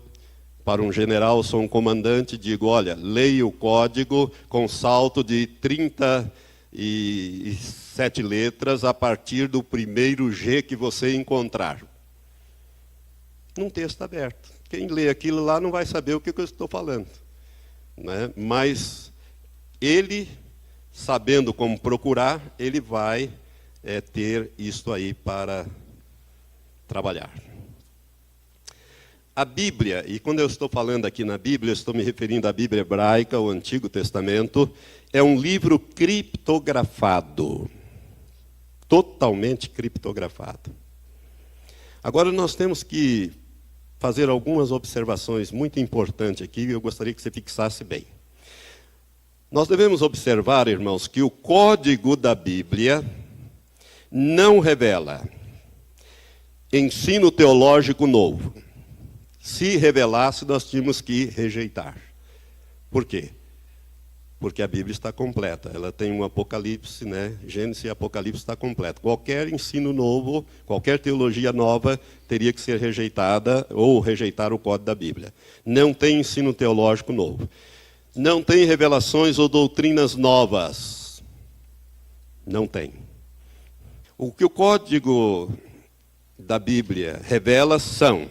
[SPEAKER 1] para um general, sou um comandante, digo, olha, leia o código com salto de 37 letras a partir do primeiro G que você encontrar. Num texto aberto. Quem lê aquilo lá não vai saber o que eu estou falando. Né? Mas ele, sabendo como procurar, ele vai ter isto aí para trabalhar. A Bíblia, e quando eu estou falando aqui na Bíblia, eu estou me referindo à Bíblia hebraica, o Antigo Testamento, é um livro criptografado. Totalmente criptografado. Agora nós temos que fazer algumas observações muito importantes aqui, e eu gostaria que você fixasse bem. Nós devemos observar, irmãos, que o código da Bíblia não revela ensino teológico novo. Se revelasse, nós tínhamos que rejeitar. Por quê? Porque a Bíblia está completa. Ela tem um Apocalipse, né? Gênesis e Apocalipse está completo. Qualquer ensino novo, qualquer teologia nova, teria que ser rejeitada ou rejeitar o código da Bíblia. Não tem ensino teológico novo. Não tem revelações ou doutrinas novas. Não tem. O que o código da Bíblia revela são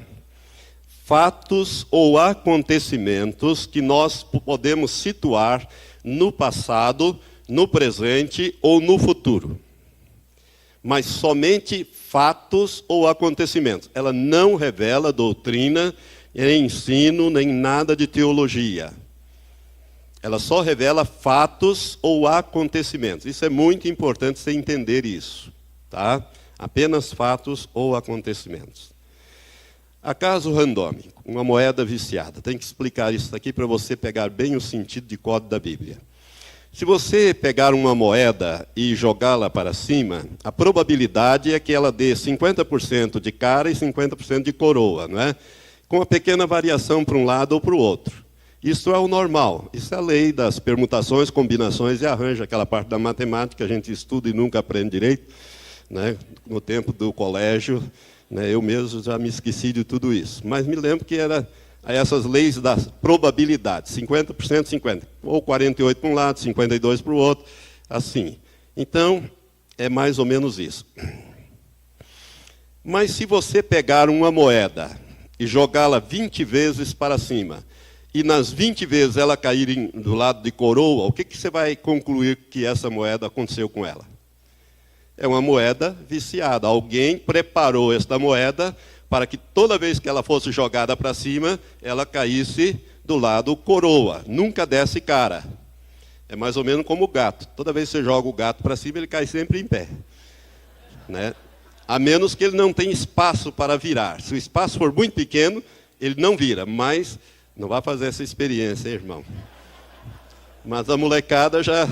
[SPEAKER 1] fatos ou acontecimentos que nós podemos situar no passado, no presente ou no futuro. Mas somente fatos ou acontecimentos. Ela não revela doutrina, nem ensino, nem nada de teologia. Ela só revela fatos ou acontecimentos. Isso é muito importante você entender isso. Tá? Apenas fatos ou acontecimentos. Acaso randômico, uma moeda viciada. Tem que explicar isso aqui para você pegar bem o sentido de código da Bíblia. Se você pegar uma moeda e jogá-la para cima, a probabilidade é que ela dê 50% de cara e 50% de coroa, não é? Com uma pequena variação para um lado ou para o outro. Isso é o normal. Isso é a lei das permutações, combinações e arranjo, aquela parte da matemática que a gente estuda e nunca aprende direito, né? No tempo do colégio. Eu mesmo já me esqueci de tudo isso. Mas me lembro que era essas leis das probabilidades. 50%, 50%. Ou 48% para um lado, 52% para o outro. Assim. Então, é mais ou menos isso. Mas se você pegar uma moeda e jogá-la 20 vezes para cima, e nas 20 vezes ela cair do lado de coroa, o que você vai concluir que essa moeda aconteceu com ela? É uma moeda viciada. Alguém preparou esta moeda para que toda vez que ela fosse jogada para cima, ela caísse do lado coroa. Nunca desce cara. É mais ou menos como o gato. Toda vez que você joga o gato para cima, ele cai sempre em pé. né? A menos que ele não tenha espaço para virar. Se o espaço for muito pequeno, ele não vira, mas não vai fazer essa experiência, hein, irmão? Mas a molecada já,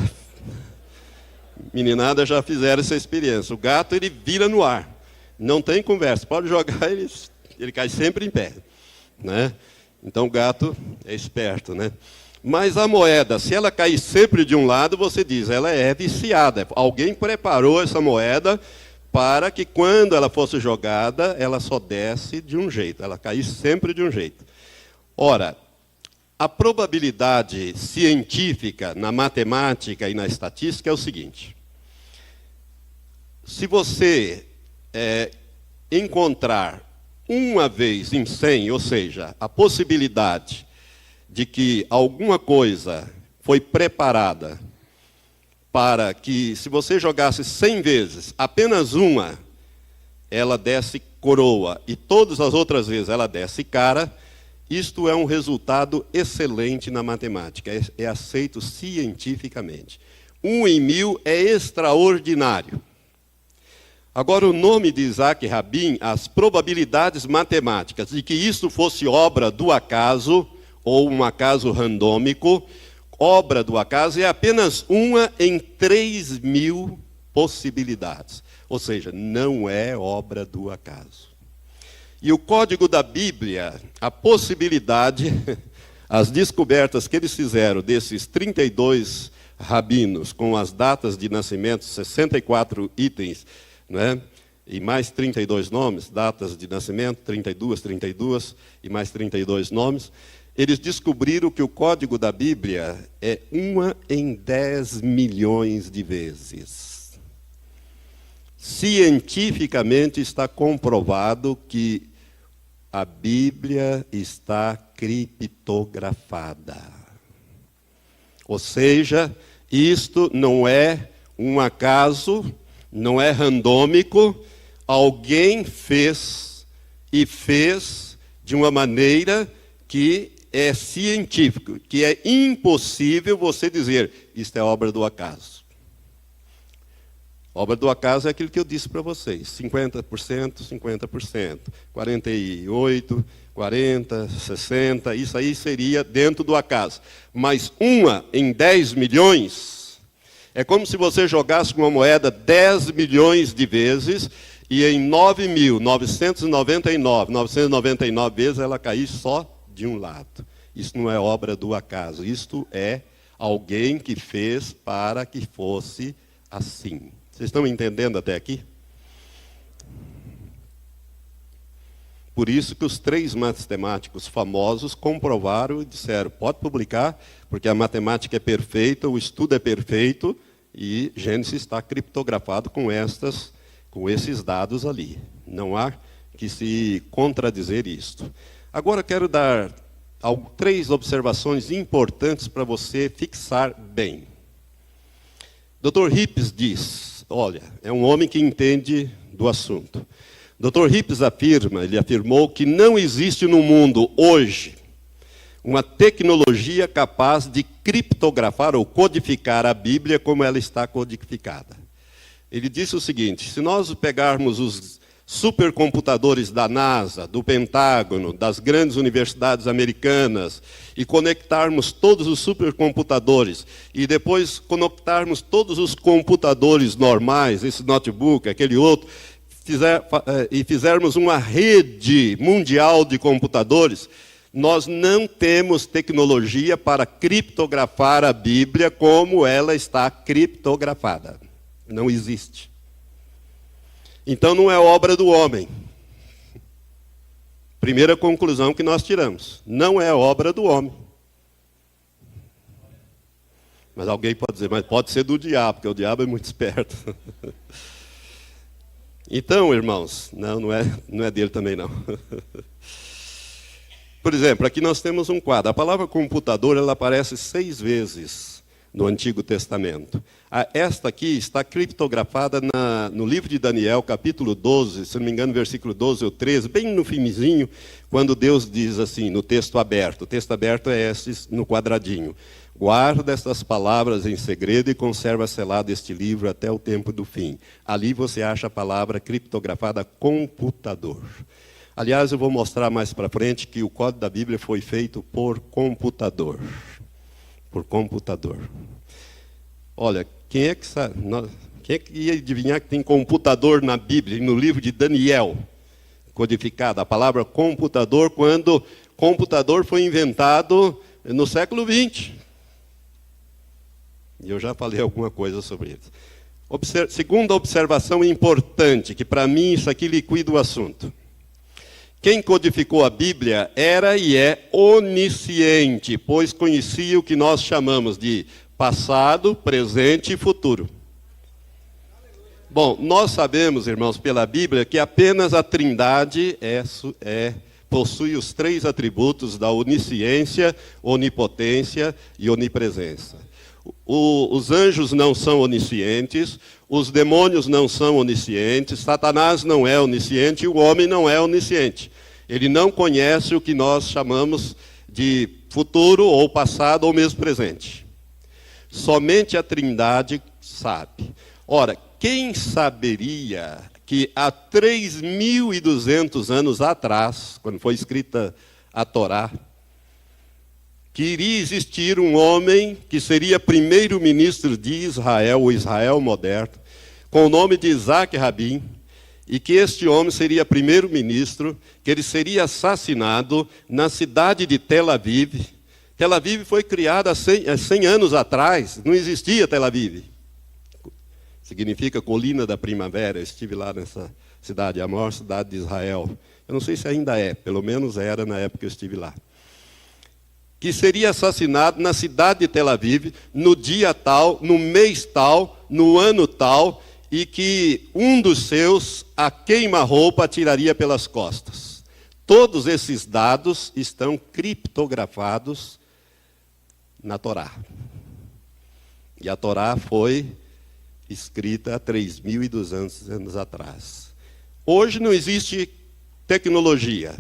[SPEAKER 1] meninada já fizeram essa experiência. O gato, ele vira no ar, não tem conversa, pode jogar, ele cai sempre em pé, né? Então o gato é esperto, né? Mas a moeda, se ela cair sempre de um lado, você diz, ela é viciada. Alguém preparou essa moeda para que quando ela fosse jogada, ela só desce de um jeito, ela caísse sempre de um jeito. Ora, a probabilidade científica na matemática e na estatística é o seguinte. Se você encontrar uma vez em 100, ou seja, a possibilidade de que alguma coisa foi preparada para que, se você jogasse 100 vezes, apenas uma, ela desse coroa, e todas as outras vezes ela desse cara, isto é um resultado excelente na matemática, é aceito cientificamente. 1 em 1000 é extraordinário. Agora, o nome de Isaac Rabin, as probabilidades matemáticas de que isso fosse obra do acaso, ou um acaso randômico, obra do acaso é apenas uma em 3.000 possibilidades. Ou seja, não é obra do acaso. E o código da Bíblia, a possibilidade, as descobertas que eles fizeram desses 32 rabinos, com as datas de nascimento, 64 itens, né? E mais 32 nomes, datas de nascimento, 32, e mais 32 nomes. Eles descobriram que o código da Bíblia é 1 em 10 milhões de vezes. Cientificamente está comprovado que a Bíblia está criptografada. Ou seja, isto não é um acaso, não é randômico, alguém fez e fez de uma maneira que é científico, que é impossível você dizer, isto é obra do acaso. Obra do acaso é aquilo que eu disse para vocês, 50%, 50%, 48%, 40%, 60%, isso aí seria dentro do acaso. Mas 1 em 10 milhões, é como se você jogasse uma moeda 10 milhões de vezes, e em 9.999 vezes ela caísse só de um lado. Isso não é obra do acaso, isto é alguém que fez para que fosse assim. Vocês estão entendendo até aqui? Por isso que os 3 matemáticos famosos comprovaram e disseram, pode publicar, porque a matemática é perfeita, o estudo é perfeito, e Gênesis está criptografado com esses dados ali. Não há que se contradizer isto. Agora quero dar 3 observações importantes para você fixar bem. Dr. Hips diz, olha, é um homem que entende do assunto. Dr. Hips afirmou que não existe no mundo hoje uma tecnologia capaz de criptografar ou codificar a Bíblia como ela está codificada. Ele disse o seguinte, se nós pegarmos os supercomputadores da NASA, do Pentágono, das grandes universidades americanas, e conectarmos todos os supercomputadores, e depois conectarmos todos os computadores normais, esse notebook, aquele outro, e fizermos uma rede mundial de computadores, nós não temos tecnologia para criptografar a Bíblia como ela está criptografada. Não existe. Então não é obra do homem. Primeira conclusão que nós tiramos. Não é obra do homem. Mas alguém pode dizer, mas pode ser do diabo, porque o diabo é muito esperto. Então, irmãos, não é dele também não. Por exemplo, aqui nós temos um quadro. A palavra computador, ela aparece 6 vezes no Antigo Testamento. Esta aqui está criptografada no livro de Daniel, capítulo 12, se não me engano, versículo 12 ou 13, bem no finzinho, quando Deus diz assim, no texto aberto. O texto aberto é esse no quadradinho. Guarda estas palavras em segredo e conserva selado este livro até o tempo do fim. Ali você acha a palavra criptografada computador. Aliás, eu vou mostrar mais para frente que o código da Bíblia foi feito por computador. Por computador. Olha, quem é que ia adivinhar que tem computador na Bíblia, no livro de Daniel, codificado? A palavra computador, quando computador foi inventado no século XX. E eu já falei alguma coisa sobre isso. Segunda observação importante, que para mim isso aqui liquida o assunto. Quem codificou a Bíblia era e é onisciente, pois conhecia o que nós chamamos de passado, presente e futuro. Bom, nós sabemos, irmãos, pela Bíblia, que apenas a Trindade possui os 3 atributos da onisciência, onipotência e onipresença. Os anjos não são oniscientes, os demônios não são oniscientes, Satanás não é onisciente e o homem não é onisciente. Ele não conhece o que nós chamamos de futuro ou passado ou mesmo presente. Somente a Trindade sabe. Ora, quem saberia que há 3.200 anos atrás, quando foi escrita a Torá, que iria existir um homem que seria primeiro-ministro de Israel, o Israel moderno, com o nome de Isaac Rabin, e que este homem seria primeiro-ministro, que ele seria assassinado na cidade de Tel Aviv. Tel Aviv foi criada há 100 anos atrás, não existia Tel Aviv. Significa colina da primavera. Eu estive lá nessa cidade, a maior cidade de Israel. Eu não sei se ainda é, pelo menos era na época que eu estive lá. Que seria assassinado na cidade de Tel Aviv, no dia tal, no mês tal, no ano tal, e que um dos seus, a queima-roupa, atiraria pelas costas. Todos esses dados estão criptografados na Torá. E a Torá foi escrita há 3.200 anos atrás. Hoje não existe tecnologia.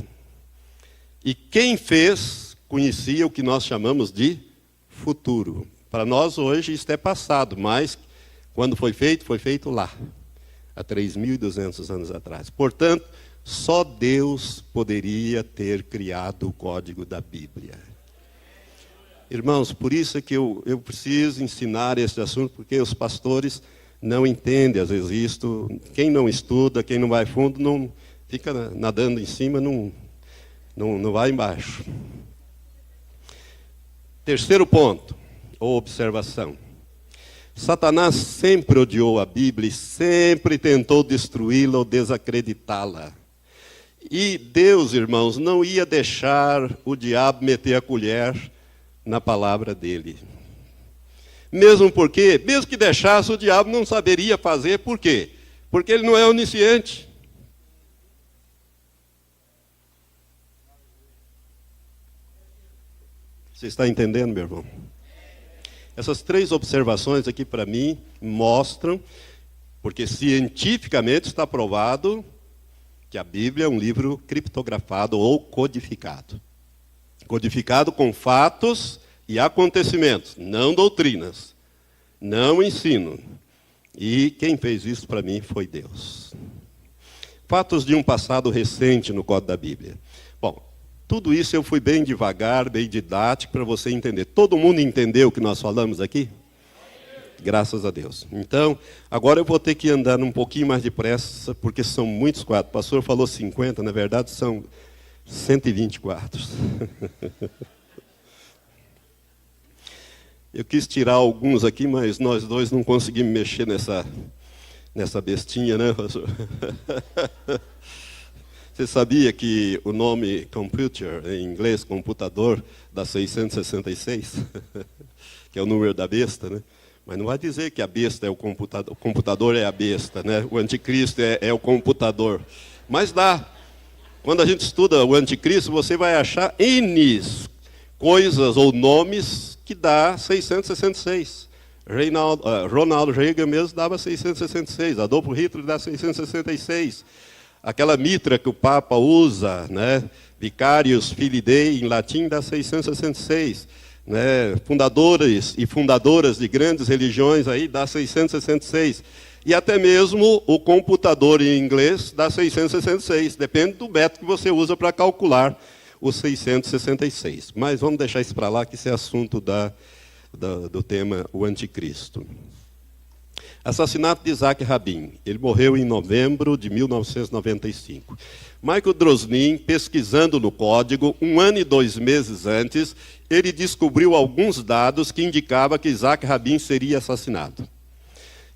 [SPEAKER 1] E quem fez conhecia o que nós chamamos de futuro. Para nós hoje isso é passado, mas quando foi feito lá, há 3.200 anos atrás. Portanto, só Deus poderia ter criado o código da Bíblia. Irmãos, por isso é que eu preciso ensinar esse assunto, porque os pastores não entendem, às vezes, isto. Quem não estuda, quem não vai fundo, não fica nadando em cima, não vai embaixo. Terceiro ponto, ou observação. Satanás sempre odiou a Bíblia e sempre tentou destruí-la ou desacreditá-la. E Deus, irmãos, não ia deixar o diabo meter a colher na palavra dele. Mesmo que deixasse, o diabo não saberia fazer. Por quê? Porque ele não é onisciente. Você está entendendo, meu irmão? Essas 3 observações aqui, para mim, mostram, porque cientificamente está provado que a Bíblia é um livro criptografado ou codificado. Codificado com fatos e acontecimentos, não doutrinas, não ensino. E quem fez isso para mim foi Deus. Fatos de um passado recente no Código da Bíblia. Bom, tudo isso eu fui bem devagar, bem didático, para você entender. Todo mundo entendeu o que nós falamos aqui? Graças a Deus. Então, agora eu vou ter que andar um pouquinho mais depressa, porque são muitos quadros. O pastor falou 50, na verdade são 120 quadros. Eu quis tirar alguns aqui, mas nós dois não conseguimos mexer nessa bestinha, né, pastor? Você sabia que o nome computer, em inglês, computador, dá 666? Que é o número da besta, né? Mas não vai dizer que a besta é o computador é a besta, né? O anticristo é o computador. Mas dá. Quando a gente estuda o anticristo, você vai achar N coisas ou nomes que dá 666. Ronald Reagan mesmo dava 666. Adolfo Hitler dá 666. Aquela mitra que o Papa usa, né? Vicarius Filii Dei, em latim, dá 666. né, fundadores e fundadoras de grandes religiões aí dá 666. E até mesmo o computador em inglês dá 666. Depende do método que você usa para calcular os 666. Mas vamos deixar isso para lá, que isso é assunto do tema o Anticristo. Assassinato de Isaac Rabin. Ele morreu em novembro de 1995. Michael Drosnin, pesquisando no código, 1 ano e 2 meses antes, ele descobriu alguns dados que indicavam que Isaac Rabin seria assassinado.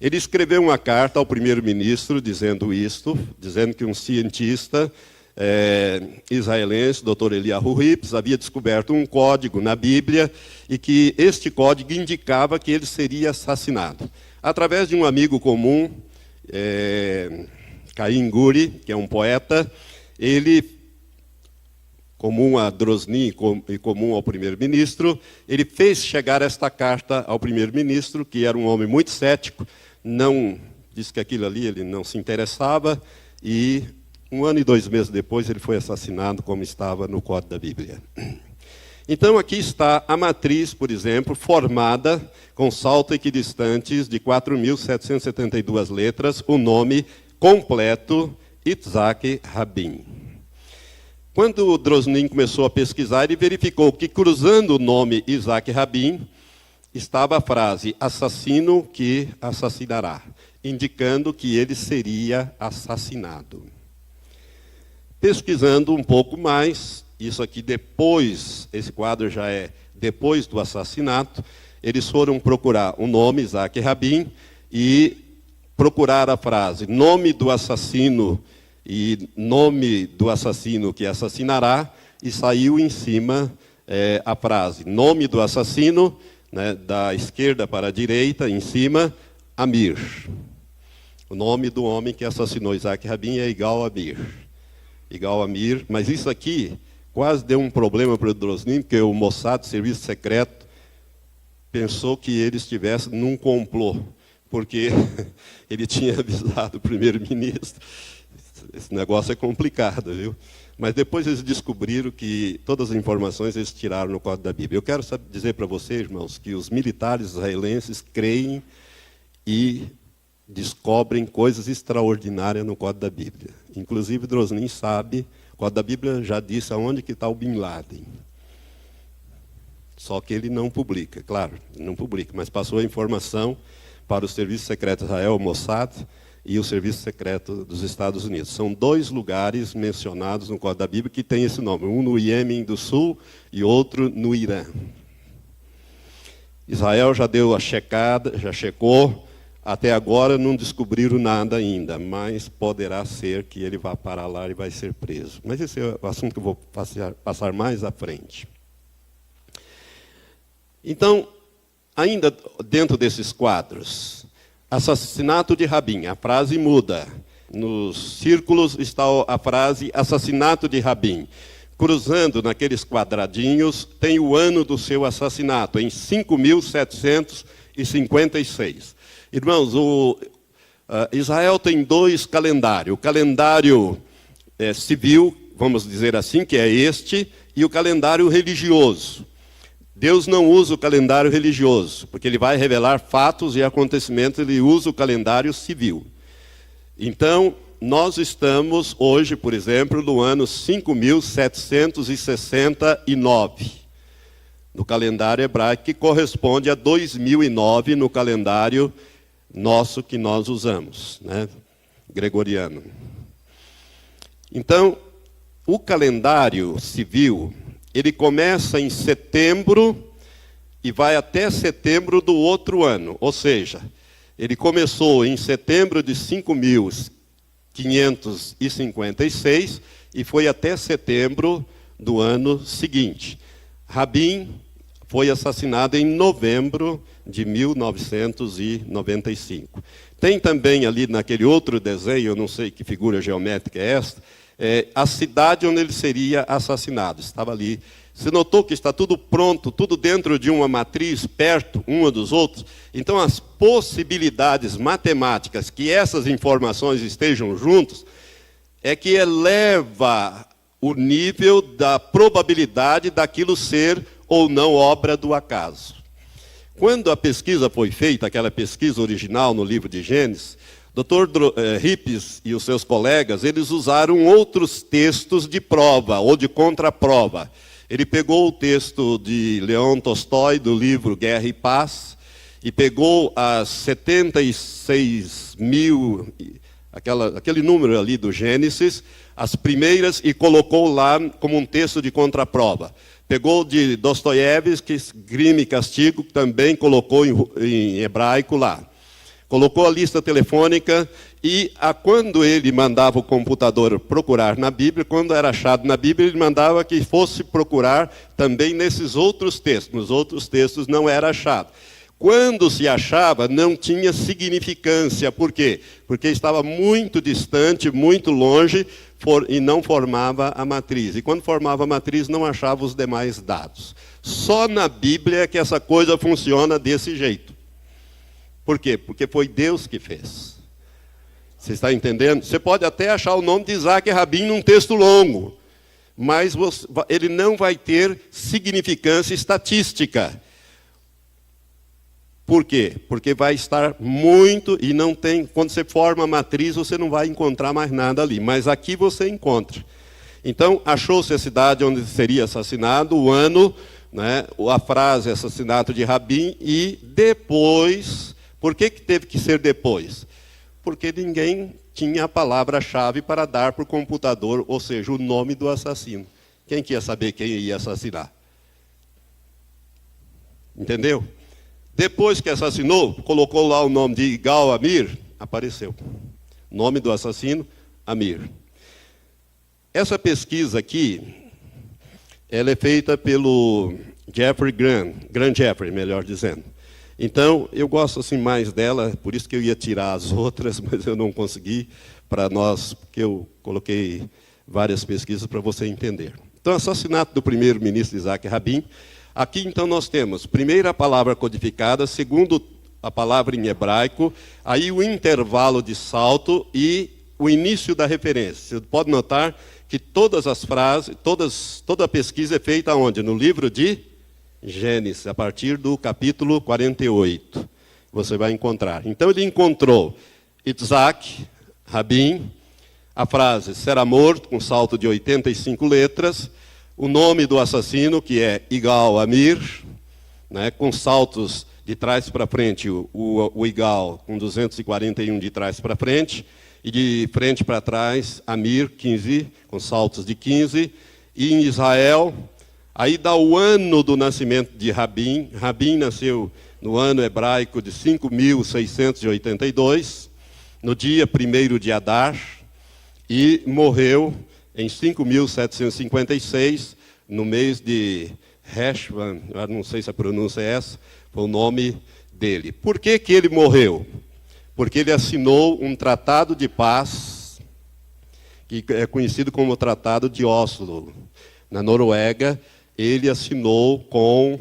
[SPEAKER 1] Ele escreveu uma carta ao primeiro-ministro dizendo isto, dizendo que um cientista israelense, Dr. Eliyahu Rips, havia descoberto um código na Bíblia e que este código indicava que ele seria assassinado. Através de um amigo comum, Caim Guri, que é um poeta, ele, comum a Drosnin e comum ao primeiro-ministro, ele fez chegar esta carta ao primeiro-ministro, que era um homem muito cético, não disse que aquilo ali ele não se interessava, e 1 ano e 2 meses depois ele foi assassinado, como estava no Código da Bíblia. Então aqui está a matriz, por exemplo, formada com salto equidistantes de 4.772 letras, o nome completo Isaac Rabin. Quando o Drosnin começou a pesquisar, ele verificou que cruzando o nome Isaac Rabin, estava a frase, assassino que assassinará, indicando que ele seria assassinado. Pesquisando um pouco mais, isso aqui depois, esse quadro já é depois do assassinato, eles foram procurar o nome, Isaac Rabin, e procurar a frase, nome do assassino e nome do assassino que assassinará, e saiu em cima a frase, nome do assassino, né, da esquerda para a direita, em cima, Amir. O nome do homem que assassinou Isaac Rabin é igual a Amir. Igual a Amir, mas isso aqui quase deu um problema para o Drosnin, porque o Mossad, Serviço Secreto, pensou que ele estivesse num complô, porque ele tinha avisado o primeiro-ministro. Esse negócio é complicado, viu? Mas depois eles descobriram que todas as informações eles tiraram no Código da Bíblia. Eu quero dizer para vocês, irmãos, que os militares israelenses creem e descobrem coisas extraordinárias no Código da Bíblia. Inclusive, Drosnin sabe, o Código da Bíblia já disse aonde que está o Bin Laden. Só que ele não publica, claro, não publica, mas passou a informação para o Serviço Secreto de Israel, o Mossad, e o Serviço Secreto dos Estados Unidos. São 2 lugares mencionados no Código da Bíblia que tem esse nome, um no Iêmen do Sul e outro no Irã. Israel já deu a checada, já checou, até agora não descobriram nada ainda, mas poderá ser que ele vá parar lá e vai ser preso. Mas esse é o assunto que eu vou passar mais à frente. Então, ainda dentro desses quadros, assassinato de Rabin, a frase muda. Nos círculos está a frase assassinato de Rabin. Cruzando naqueles quadradinhos, tem o ano do seu assassinato, em 5.756. Irmãos, Israel tem 2 calendários. O calendário civil, vamos dizer assim, que é este, e o calendário religioso. Deus não usa o calendário religioso, porque ele vai revelar fatos e acontecimentos, ele usa o calendário civil. Então, nós estamos hoje, por exemplo, no ano 5.769, no calendário hebraico, que corresponde a 2009 no calendário nosso que nós usamos, né? Gregoriano. Então, o calendário civil, ele começa em setembro e vai até setembro do outro ano. Ou seja, ele começou em setembro de 5.556 e foi até setembro do ano seguinte. Rabin foi assassinado em novembro de 1995. Tem também ali naquele outro desenho, eu não sei que figura geométrica é esta, a cidade onde ele seria assassinado. Estava ali. Você notou que está tudo pronto, tudo dentro de uma matriz, perto um dos outros? Então, as possibilidades matemáticas que essas informações estejam juntos é que eleva o nível da probabilidade daquilo ser ou não obra do acaso. Quando a pesquisa foi feita, aquela pesquisa original no livro de Gênesis, Dr. Rippes e os seus colegas, eles usaram outros textos de prova ou de contraprova. Ele pegou o texto de Leon Tolstói, do livro Guerra e Paz, e pegou as 76 mil, aquele número ali do Gênesis, as primeiras, e colocou lá como um texto de contraprova. Pegou de Dostoiévski, Crime e Castigo, que também colocou em hebraico lá. Colocou a lista telefônica e, quando ele mandava o computador procurar na Bíblia, quando era achado na Bíblia, ele mandava que fosse procurar também nesses outros textos. Nos outros textos não era achado. Quando se achava, não tinha significância. Por quê? Porque estava muito distante, muito longe, e não formava a matriz. E quando formava a matriz, não achava os demais dados. Só na Bíblia é que essa coisa funciona desse jeito. Por quê? Porque foi Deus que fez. Você está entendendo? Você pode até achar o nome de Isaac Rabin num texto longo, mas ele não vai ter significância estatística. Por quê? Porque vai estar muito, e não tem, quando você forma a matriz, você não vai encontrar mais nada ali, mas aqui você encontra. Então, achou-se a cidade onde seria assassinado, o ano, né, a frase assassinato de Rabin, e depois... Por que teve que ser depois? Porque ninguém tinha a palavra-chave para dar para o computador, ou seja, o nome do assassino. Quem que ia saber quem ia assassinar? Entendeu? Depois que assassinou, colocou lá o nome de Igal Amir, apareceu. Nome do assassino, Amir. Essa pesquisa aqui, ela é feita pelo Jeffrey Grant Jeffrey, melhor dizendo. Então, eu gosto assim mais dela, por isso que eu ia tirar as outras, mas eu não consegui para nós, porque eu coloquei várias pesquisas para você entender. Então, assassinato do primeiro-ministro Isaac Rabin. Aqui, então, nós temos, primeiro, a palavra codificada, segundo, a palavra em hebraico, aí o intervalo de salto e o início da referência. Você pode notar que todas as frases, toda a pesquisa é feita onde? No livro de Gênesis, a partir do capítulo 48. Você vai encontrar. Então ele encontrou Isaac Rabin, a frase será morto, com salto de 85 letras, o nome do assassino, que é Igal Amir, né, com saltos de trás para frente, o Igal com 241 de trás para frente, e de frente para trás, Amir, 15, com saltos de 15, e em Israel... Aí dá o ano do nascimento de Rabin. Rabin nasceu no ano hebraico de 5.682, no dia 1º de Adar, e morreu em 5.756, no mês de Heshvan, não sei se a pronúncia é essa, foi o nome dele. Por que que ele morreu? Porque ele assinou um tratado de paz, que é conhecido como o Tratado de Oslo, na Noruega. Ele assinou com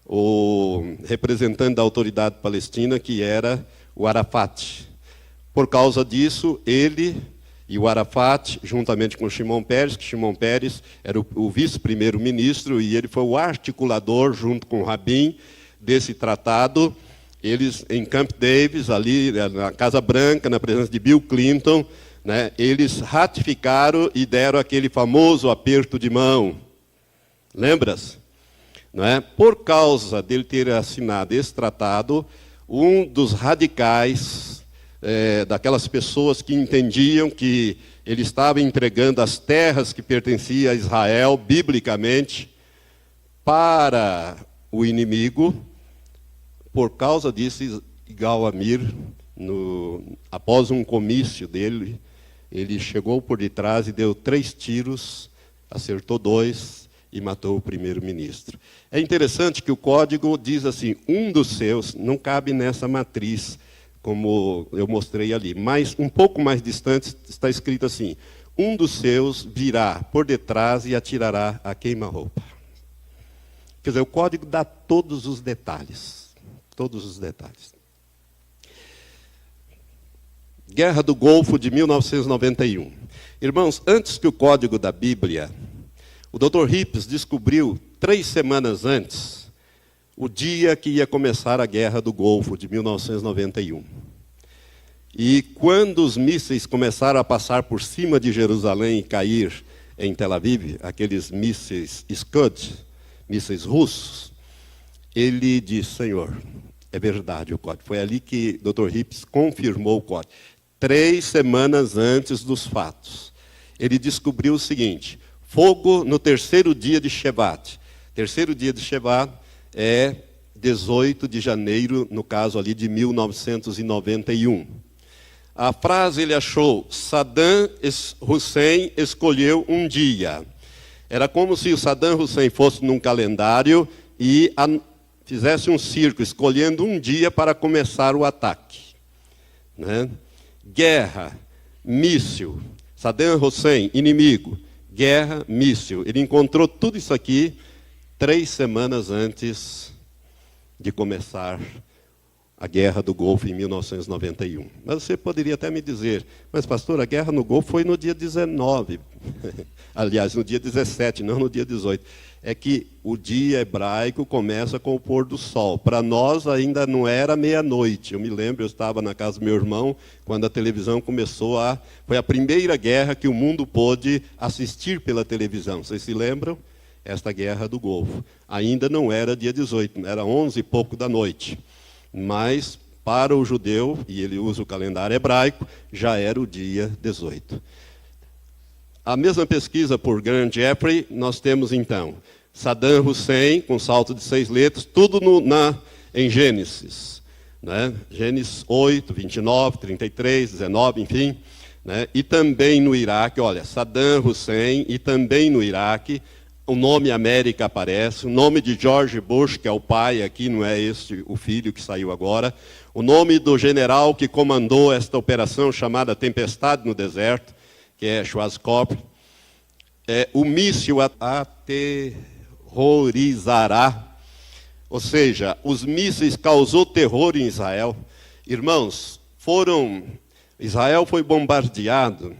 [SPEAKER 1] o representante da autoridade palestina, que era o Arafat. Por causa disso, ele e o Arafat, juntamente com Shimon Peres, que Shimon Peres era o vice-primeiro-ministro, e ele foi o articulador, junto com Rabin, desse tratado. Eles, em Camp Davis, ali na Casa Branca, na presença de Bill Clinton, né, eles ratificaram e deram aquele famoso aperto de mão. Lembra-se? Não é? Por causa dele ter assinado esse tratado, um dos radicais, daquelas pessoas que entendiam que ele estava entregando as terras que pertenciam a Israel, biblicamente, para o inimigo, por causa disso, Igal Amir, após um comício dele, ele chegou por detrás e deu 3 tiros, acertou 2, e matou o primeiro-ministro. É interessante que o código diz assim, um dos seus, não cabe nessa matriz, como eu mostrei ali, mas um pouco mais distante está escrito assim, um dos seus virá por detrás e atirará a queima-roupa. Quer dizer, o código dá todos os detalhes. Todos os detalhes. Guerra do Golfo de 1991. Irmãos, antes que o código da Bíblia, o Dr. Rippes descobriu 3 semanas antes, o dia que ia começar a Guerra do Golfo, de 1991. E quando os mísseis começaram a passar por cima de Jerusalém e cair em Tel Aviv, aqueles mísseis Scud, mísseis russos, ele disse: Senhor, é verdade o código. Foi ali que Dr. Hips confirmou o código. 3 semanas antes dos fatos. Ele descobriu o seguinte: fogo no terceiro dia de Shevat. Terceiro dia de Shevat é 18 de janeiro, no caso ali de 1991. A frase ele achou: Saddam Hussein escolheu um dia. Era como se o Saddam Hussein fosse num calendário e fizesse um circo, escolhendo um dia para começar o ataque. Né? Guerra, míssil, Saddam Hussein, inimigo, guerra, míssil. Ele encontrou tudo isso aqui 3 semanas antes de começar a Guerra do Golfo em 1991. Mas você poderia até me dizer: mas pastor, a Guerra no Golfo foi no dia 19. Aliás, no dia 17, não no dia 18. É que o dia hebraico começa com o pôr do sol. Para nós ainda não era meia-noite. Eu me lembro, eu estava na casa do meu irmão, quando a televisão começou a... Foi a primeira guerra que o mundo pôde assistir pela televisão. Vocês se lembram? Esta Guerra do Golfo. Ainda não era dia 18, era 11 e pouco da noite. Mas, para o judeu, e ele usa o calendário hebraico, já era o dia 18. A mesma pesquisa por Graham Jeffrey, nós temos então Saddam Hussein, com salto de 6 letras, tudo em Gênesis. Né? Gênesis 8, 29, 33, 19, enfim. Né? E também no Iraque, olha, Saddam Hussein, e também no Iraque, o nome América aparece, o nome de George Bush, que é o pai aqui, não é este o filho que saiu agora, o nome do general que comandou esta operação chamada Tempestade no Deserto, que é Schwarzkopf. O míssil aterrorizará, ou seja, os mísseis causou terror em Israel. Irmãos, Israel foi bombardeado,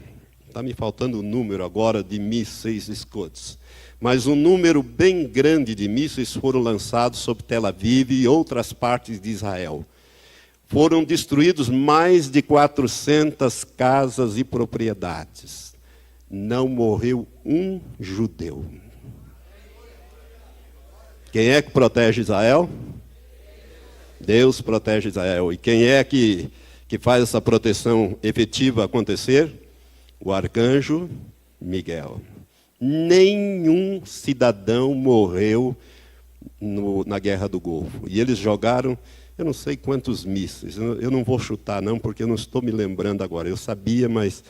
[SPEAKER 1] está me faltando o número agora de mísseis Scuds, mas um número bem grande de mísseis foram lançados sobre Tel Aviv e outras partes de Israel. Foram destruídos mais de 400 casas e propriedades. Não morreu um judeu. Quem é que protege Israel? Deus protege Israel. E quem é que faz essa proteção efetiva acontecer? O arcanjo Miguel. Nenhum cidadão morreu na Guerra do Golfo. E eles jogaram, eu não sei quantos mísseis. Eu não vou chutar, não, porque eu não estou me lembrando agora. Eu sabia, mas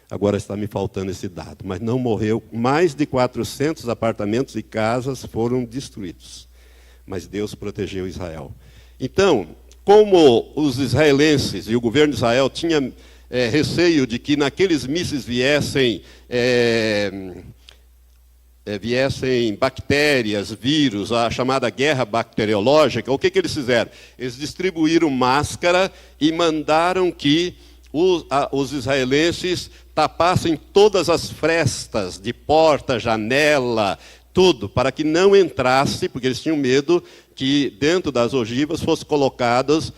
[SPEAKER 1] agora está me faltando esse dado. Mas não morreu. Mais de 400 apartamentos e casas foram destruídos. Mas Deus protegeu Israel. Então, como os israelenses e o governo de Israel tinha receio de que naqueles mísseis viessem bactérias, vírus, a chamada guerra bacteriológica, o que eles fizeram? Eles distribuíram máscara e mandaram que os israelenses tapassem todas as frestas de porta, janela, tudo, para que não entrasse, porque eles tinham medo que dentro das ogivas fossem colocadas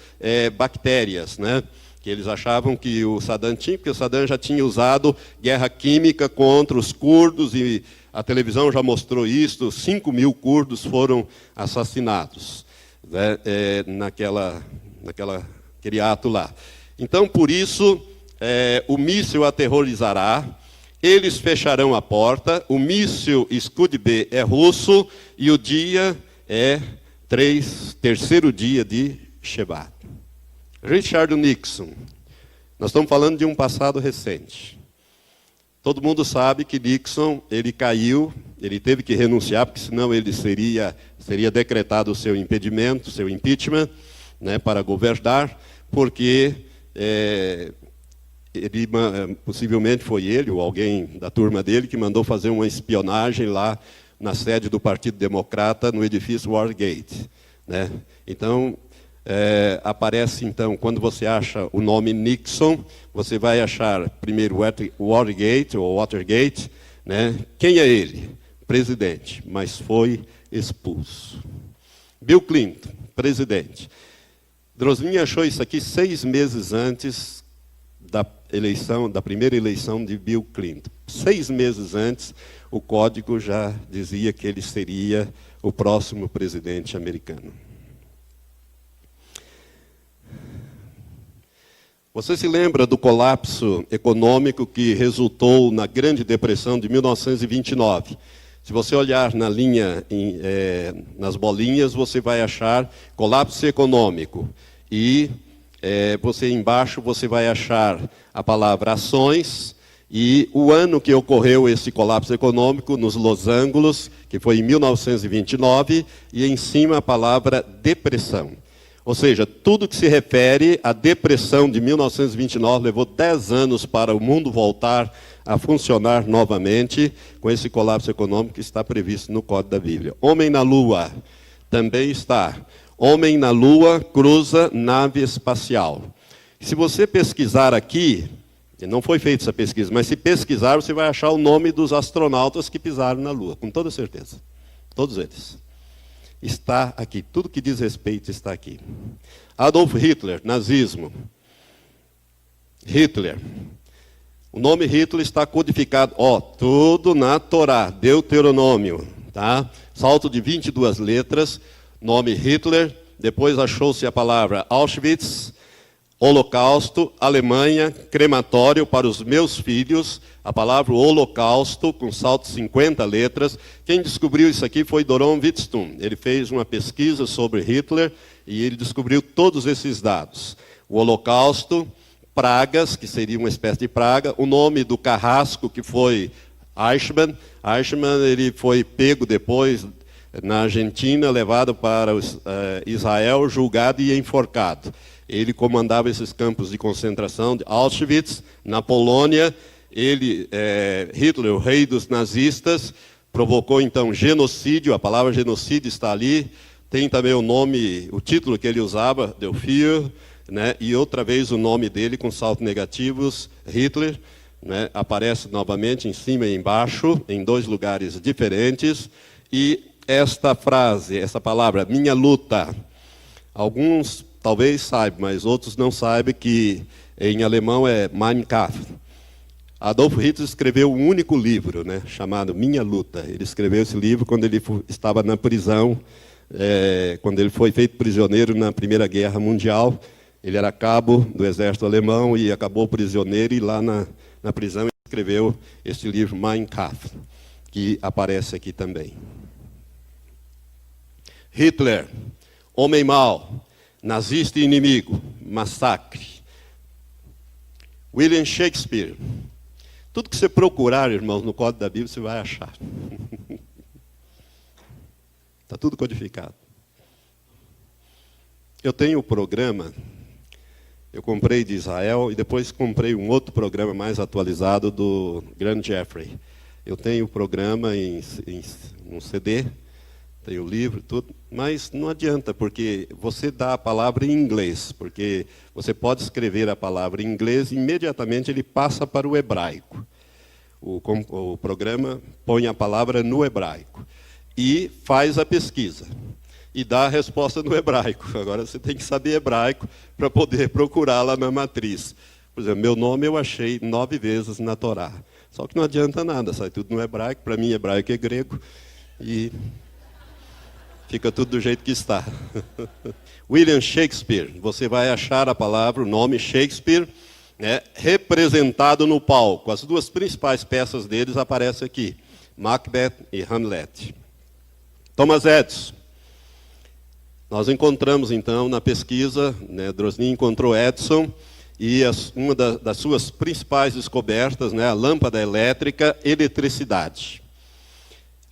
[SPEAKER 1] bactérias, né? Que eles achavam que o Saddam tinha, porque o Saddam já tinha usado guerra química contra os curdos, e a televisão já mostrou isso, 5.000 curdos foram assassinados, né, naquele ato lá. Então, por isso, o míssil aterrorizará, eles fecharão a porta, o míssil Scud B é russo, e o dia é terceiro dia de Shevat. Richard Nixon, nós estamos falando de um passado recente. Todo mundo sabe que Nixon, ele caiu, ele teve que renunciar, porque senão ele seria decretado o seu impedimento, seu impeachment, né, para governar, porque possivelmente foi ele ou alguém da turma dele que mandou fazer uma espionagem lá na sede do Partido Democrata, no edifício Watergate. Né? Então, aparece, então, quando você acha o nome Nixon, você vai achar primeiro Watergate, ou Watergate, né? Quem é ele? presidente, mas foi expulso. Bill Clinton, presidente. Drosnin achou isso aqui 6 meses antes da primeira eleição de Bill Clinton. 6 meses antes, o código já dizia que ele seria o próximo presidente americano. Você se lembra do colapso econômico que resultou na Grande Depressão de 1929? Se você olhar na linha, nas bolinhas, você vai achar colapso econômico. E embaixo você vai achar a palavra ações e o ano que ocorreu esse colapso econômico nos losangos, que foi em 1929, e em cima a palavra depressão. Ou seja, tudo que se refere à depressão de 1929 levou 10 anos para o mundo voltar a funcionar novamente com esse colapso econômico que está previsto no Código da Bíblia. Homem na Lua também está. Homem na Lua cruza nave espacial. Se você pesquisar aqui, não foi feita essa pesquisa, mas se pesquisar, você vai achar o nome dos astronautas que pisaram na Lua, com toda certeza. Todos eles. Está aqui, tudo que diz respeito está aqui. Adolf Hitler, nazismo. Hitler. O nome Hitler está codificado, tudo na Torá, Deuteronômio, tá? Salto de 22 letras, nome Hitler, depois achou-se a palavra Auschwitz, Holocausto, Alemanha, crematório para os meus filhos, a palavra Holocausto, com salto de 50 letras. Quem descobriu isso aqui foi Doron Wittstoom. Ele fez uma pesquisa sobre Hitler e ele descobriu todos esses dados. O Holocausto, pragas, que seria uma espécie de praga, o nome do carrasco, que foi Eichmann. Eichmann, ele foi pego depois na Argentina, levado para Israel, julgado e enforcado. Ele comandava esses campos de concentração de Auschwitz, na Polônia. Hitler, o rei dos nazistas, provocou então genocídio, a palavra genocídio está ali. Tem também o título que ele usava, Der Führer, né? E outra vez o nome dele com saltos negativos, Hitler, né? Aparece novamente em cima e embaixo, em 2 lugares diferentes. E esta frase, essa palavra, minha luta, alguns talvez saibam, mas outros não sabem que em alemão é Mein Kampf. Adolf Hitler escreveu um único livro, né, chamado Minha Luta. Ele escreveu esse livro quando ele estava na prisão, quando ele foi feito prisioneiro na Primeira Guerra Mundial. Ele era cabo do exército alemão e acabou prisioneiro, e lá na prisão ele escreveu esse livro Mein Kampf, que aparece aqui também. Hitler, homem mau, nazista e inimigo, massacre. William Shakespeare. Tudo que você procurar, irmãos, no Código da Bíblia, você vai achar. Está tudo codificado. Eu tenho o programa, eu comprei de Israel e depois comprei um outro programa mais atualizado do Grand Jeffrey. Eu tenho o programa em um CD, tenho o livro, tudo, mas não adianta, porque você dá a palavra em inglês, porque você pode escrever a palavra em inglês e imediatamente ele passa para o hebraico. O programa põe a palavra no hebraico e faz a pesquisa e dá a resposta no hebraico. Agora você tem que saber hebraico para poder procurá-la na matriz. Por exemplo, meu nome eu achei 9 vezes na Torá, só que não adianta nada, sai tudo no hebraico. Para mim, hebraico é grego e fica tudo do jeito que está. William Shakespeare, você vai achar a palavra, o nome Shakespeare, né, representado no palco. As 2 principais peças deles aparecem aqui, Macbeth e Hamlet. Thomas Edison. Nós encontramos então na pesquisa, né, Drosnin encontrou Edison, e uma das suas principais descobertas, né, a lâmpada elétrica, eletricidade.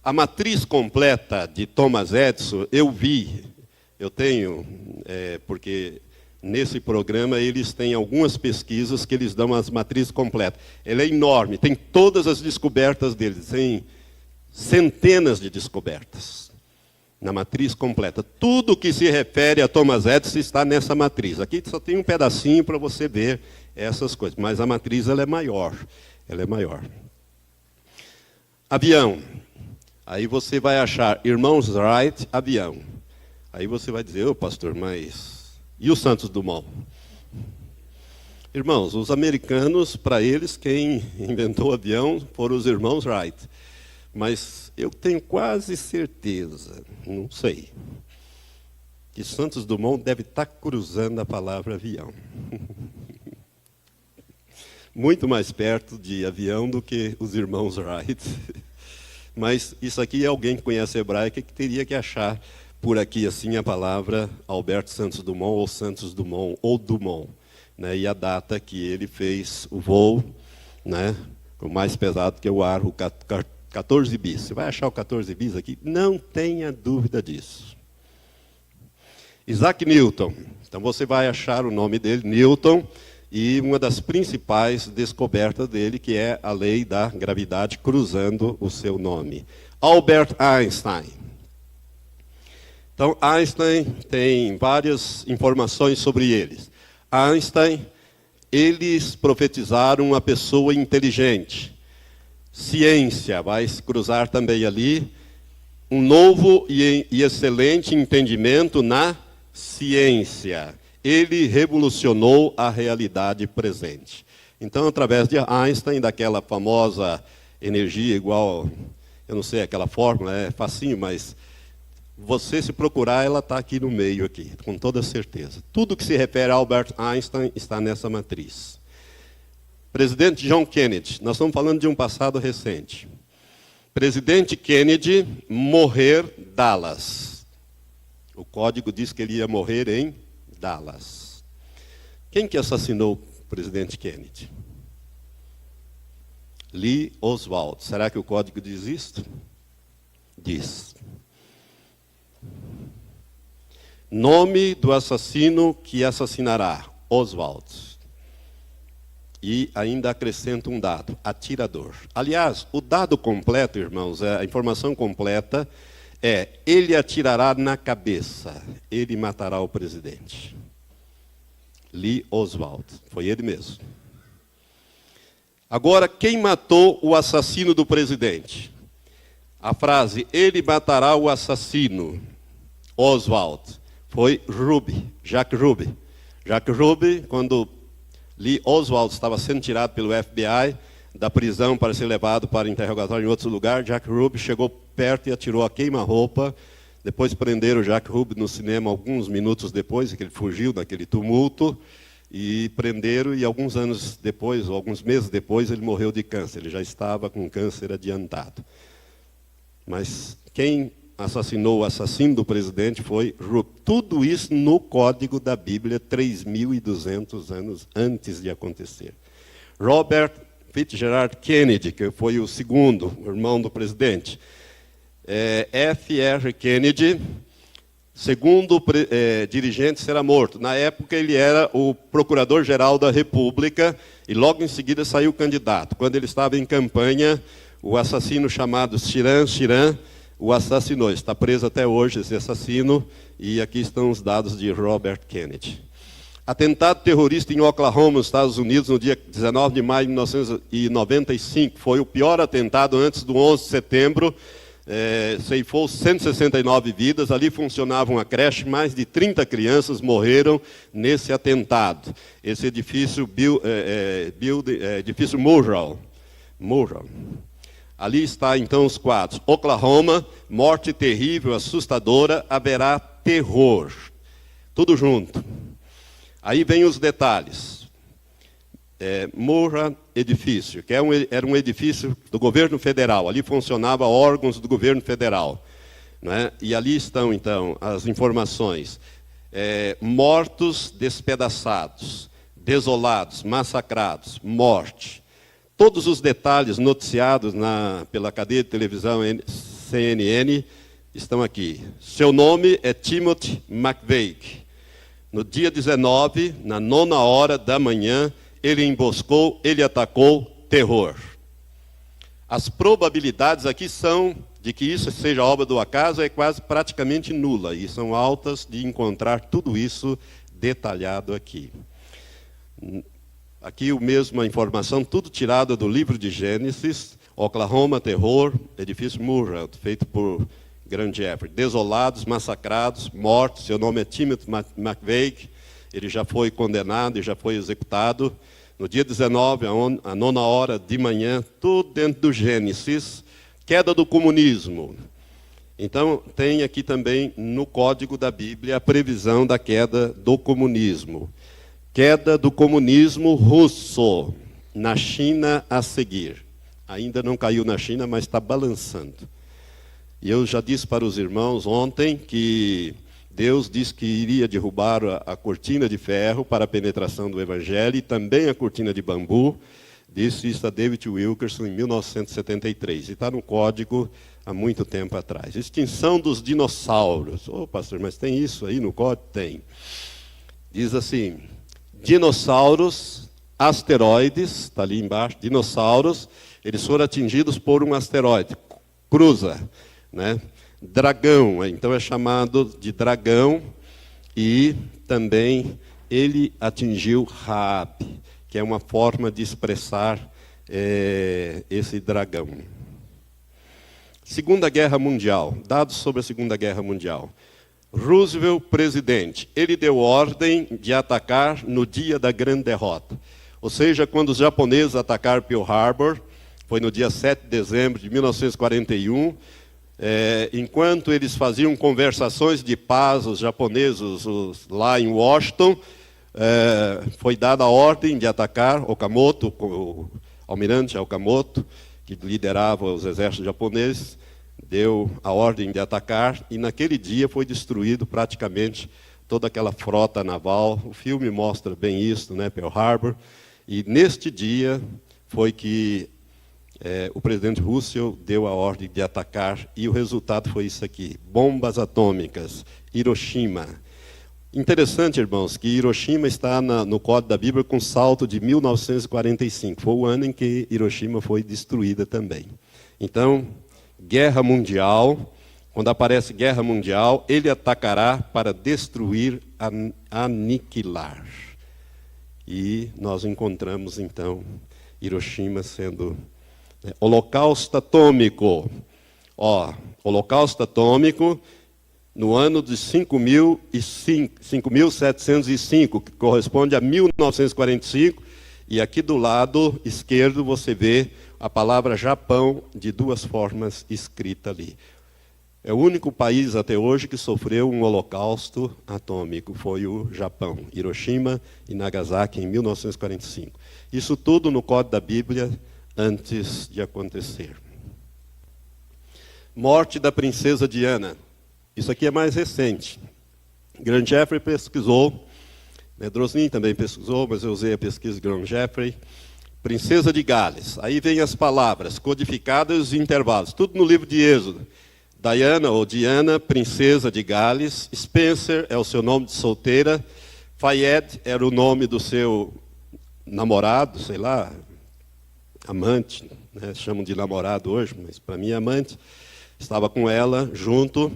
[SPEAKER 1] A matriz completa de Thomas Edison, eu tenho, porque nesse programa eles têm algumas pesquisas que eles dão as matrizes completas. Ela é enorme, tem todas as descobertas deles, tem centenas de descobertas na matriz completa. Tudo que se refere a Thomas Edison está nessa matriz. Aqui só tem um pedacinho para você ver essas coisas, mas a matriz ela é maior. Ela é maior. Avião. Aí você vai achar Irmãos Wright, avião. Aí você vai dizer, ô pastor, mas e o Santos Dumont? Irmãos, os americanos, para eles, quem inventou o avião foram os irmãos Wright. Mas eu tenho quase certeza, não sei, que Santos Dumont deve estar cruzando a palavra avião. Muito mais perto de avião do que os irmãos Wright. Mas isso aqui é alguém que conhece hebraica que teria que achar por aqui assim a palavra Alberto Santos Dumont ou Santos Dumont ou Dumont. Né, e a data que ele fez o voo, né, o mais pesado que é o ar, o 14 bis. Você vai achar o 14 bis aqui? Não tenha dúvida disso. Isaac Newton. Então você vai achar o nome dele, Newton, e uma das principais descobertas dele, que é a lei da gravidade cruzando o seu nome. Albert Einstein. Então Einstein tem várias informações sobre eles. Einstein, eles profetizaram uma pessoa inteligente. Ciência, vai se cruzar também ali. Um novo e excelente entendimento na ciência. Ele revolucionou a realidade presente. Então, através de Einstein, daquela famosa energia igual, eu não sei, aquela fórmula, é facinho, mas você, se procurar, ela está aqui no meio, aqui, com toda certeza. Tudo que se refere a Albert Einstein está nessa matriz. Presidente John Kennedy, nós estamos falando de um passado recente. Presidente Kennedy morrer Dallas. O código diz que ele ia morrer em Dallas. Quem que assassinou o presidente Kennedy? Lee Oswald. Será que o código diz isto? Diz. Nome do assassino que assassinará, Oswald. E ainda acrescenta um dado, atirador. Aliás, o dado completo, irmãos, a informação completa é, ele atirará na cabeça, ele matará o presidente. Lee Oswald, foi ele mesmo. Agora, quem matou o assassino do presidente? A frase, ele matará o assassino, Oswald, foi Ruby, Jack Ruby. Jack Ruby, quando Lee Oswald estava sendo tirado pelo FBI da prisão para ser levado para interrogatório em outro lugar, Jack Ruby chegou perto e atirou a queima-roupa. Depois prenderam o Jack Ruby no cinema alguns minutos depois, que ele fugiu daquele tumulto, e prenderam, e alguns anos depois, ou alguns meses depois, ele morreu de câncer. Ele já estava com câncer adiantado. Mas quem assassinou o assassino do presidente foi Ruby. Tudo isso no código da Bíblia, 3.200 anos antes de acontecer. Robert Fitzgerald Kennedy, que foi o segundo, o irmão do presidente. F.R. Kennedy, segundo dirigente, será morto. Na época ele era o procurador-geral da República e logo em seguida saiu candidato. Quando ele estava em campanha, o assassino chamado Shiran o assassinou. Está preso até hoje esse assassino, e aqui estão os dados de Robert Kennedy. Atentado terrorista em Oklahoma, nos Estados Unidos, no dia 19 de maio de 1995. Foi o pior atentado antes do 11 de setembro. Ceifou 169 vidas. Ali funcionava uma creche, mais de 30 crianças morreram nesse atentado. Esse edifício, edifício Murrell. Ali está, então, os quadros. Oklahoma, morte terrível, assustadora, haverá terror. Tudo junto. Aí vem os detalhes. Murrah Edifício, que era um edifício do governo federal. Ali funcionava órgãos do governo federal. Né? E ali estão, então, as informações. Mortos despedaçados, desolados, massacrados, morte. Todos os detalhes noticiados pela cadeia de televisão CNN estão aqui. Seu nome é Timothy McVeigh. No dia 19, na 9h da manhã, ele emboscou, ele atacou, terror. As probabilidades aqui são de que isso seja obra do acaso é quase praticamente nula, e são altas de encontrar tudo isso detalhado aqui. Aqui a mesma informação, tudo tirado do livro de Gênesis, Oklahoma, terror, edifício Murrah, feito por Grand Jeffrey. Desolados, massacrados, mortos. Seu nome é Timothy McVeigh. Ele já foi condenado e já foi executado. No dia 19, à 9h de manhã, tudo dentro do Gênesis. Queda do comunismo. Então, tem aqui também no código da Bíblia a previsão da queda do comunismo. Queda do comunismo russo, na China a seguir. Ainda não caiu na China, mas está balançando. E eu já disse para os irmãos ontem que Deus disse que iria derrubar a cortina de ferro para a penetração do Evangelho e também a cortina de bambu. Disse isso a David Wilkerson em 1973. E está no código há muito tempo atrás. Extinção dos dinossauros. Ô, pastor, mas tem isso aí no código? Tem. Diz assim, dinossauros, asteroides, está ali embaixo, dinossauros, eles foram atingidos por um asteroide, cruza, né? Dragão, então é chamado de dragão, e também ele atingiu Raab, que é uma forma de expressar esse dragão. Segunda Guerra Mundial, dados sobre a Segunda Guerra Mundial. Roosevelt, presidente, ele deu ordem de atacar no dia da grande derrota. Ou seja, quando os japoneses atacaram Pearl Harbor, foi no dia 7 de dezembro de 1941, enquanto eles faziam conversações de paz, os japoneses lá em Washington, foi dada a ordem de atacar Okamoto, o almirante Okamoto, que liderava os exércitos japoneses, deu a ordem de atacar, e naquele dia foi destruído praticamente toda aquela frota naval. O filme mostra bem isso, né, Pearl Harbor. E neste dia foi que o presidente Roosevelt deu a ordem de atacar, e o resultado foi isso aqui, bombas atômicas, Hiroshima. Interessante, irmãos, que Hiroshima está no código da Bíblia com salto de 1945. Foi o ano em que Hiroshima foi destruída também. Então, guerra mundial, quando aparece guerra mundial, ele atacará para destruir, aniquilar. E nós encontramos, então, Hiroshima sendo holocausto atômico. Holocausto atômico, no ano de 5.705, que corresponde a 1945, e aqui do lado esquerdo você vê a palavra Japão de duas formas escrita ali. É o único país até hoje que sofreu um holocausto atômico, foi o Japão, Hiroshima e Nagasaki em 1945. Isso tudo no código da Bíblia antes de acontecer. Morte da princesa Diana. Isso aqui é mais recente. Grand Jeffrey pesquisou, Droslin também pesquisou, mas eu usei a pesquisa de Grand Jeffrey. Princesa de Gales. Aí vem as palavras codificadas e os intervalos. Tudo no livro de Êxodo. Diana, ou Diana, princesa de Gales. Spencer é o seu nome de solteira. Fayed era o nome do seu namorado, sei lá, amante, né? Chamam de namorado hoje, mas para mim é amante. Estava com ela junto.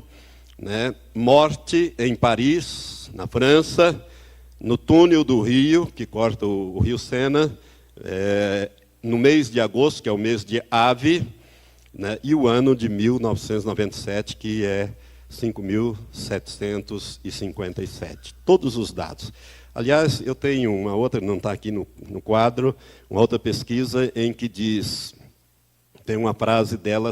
[SPEAKER 1] Né? Morte em Paris, na França, no túnel do Rio, que corta o Rio Sena, no mês de agosto, que é o mês de Ave, né? E o ano de 1997, que é 5.757. Todos os dados. Aliás, eu tenho uma outra, não está aqui no quadro, uma outra pesquisa em que diz, tem uma frase dela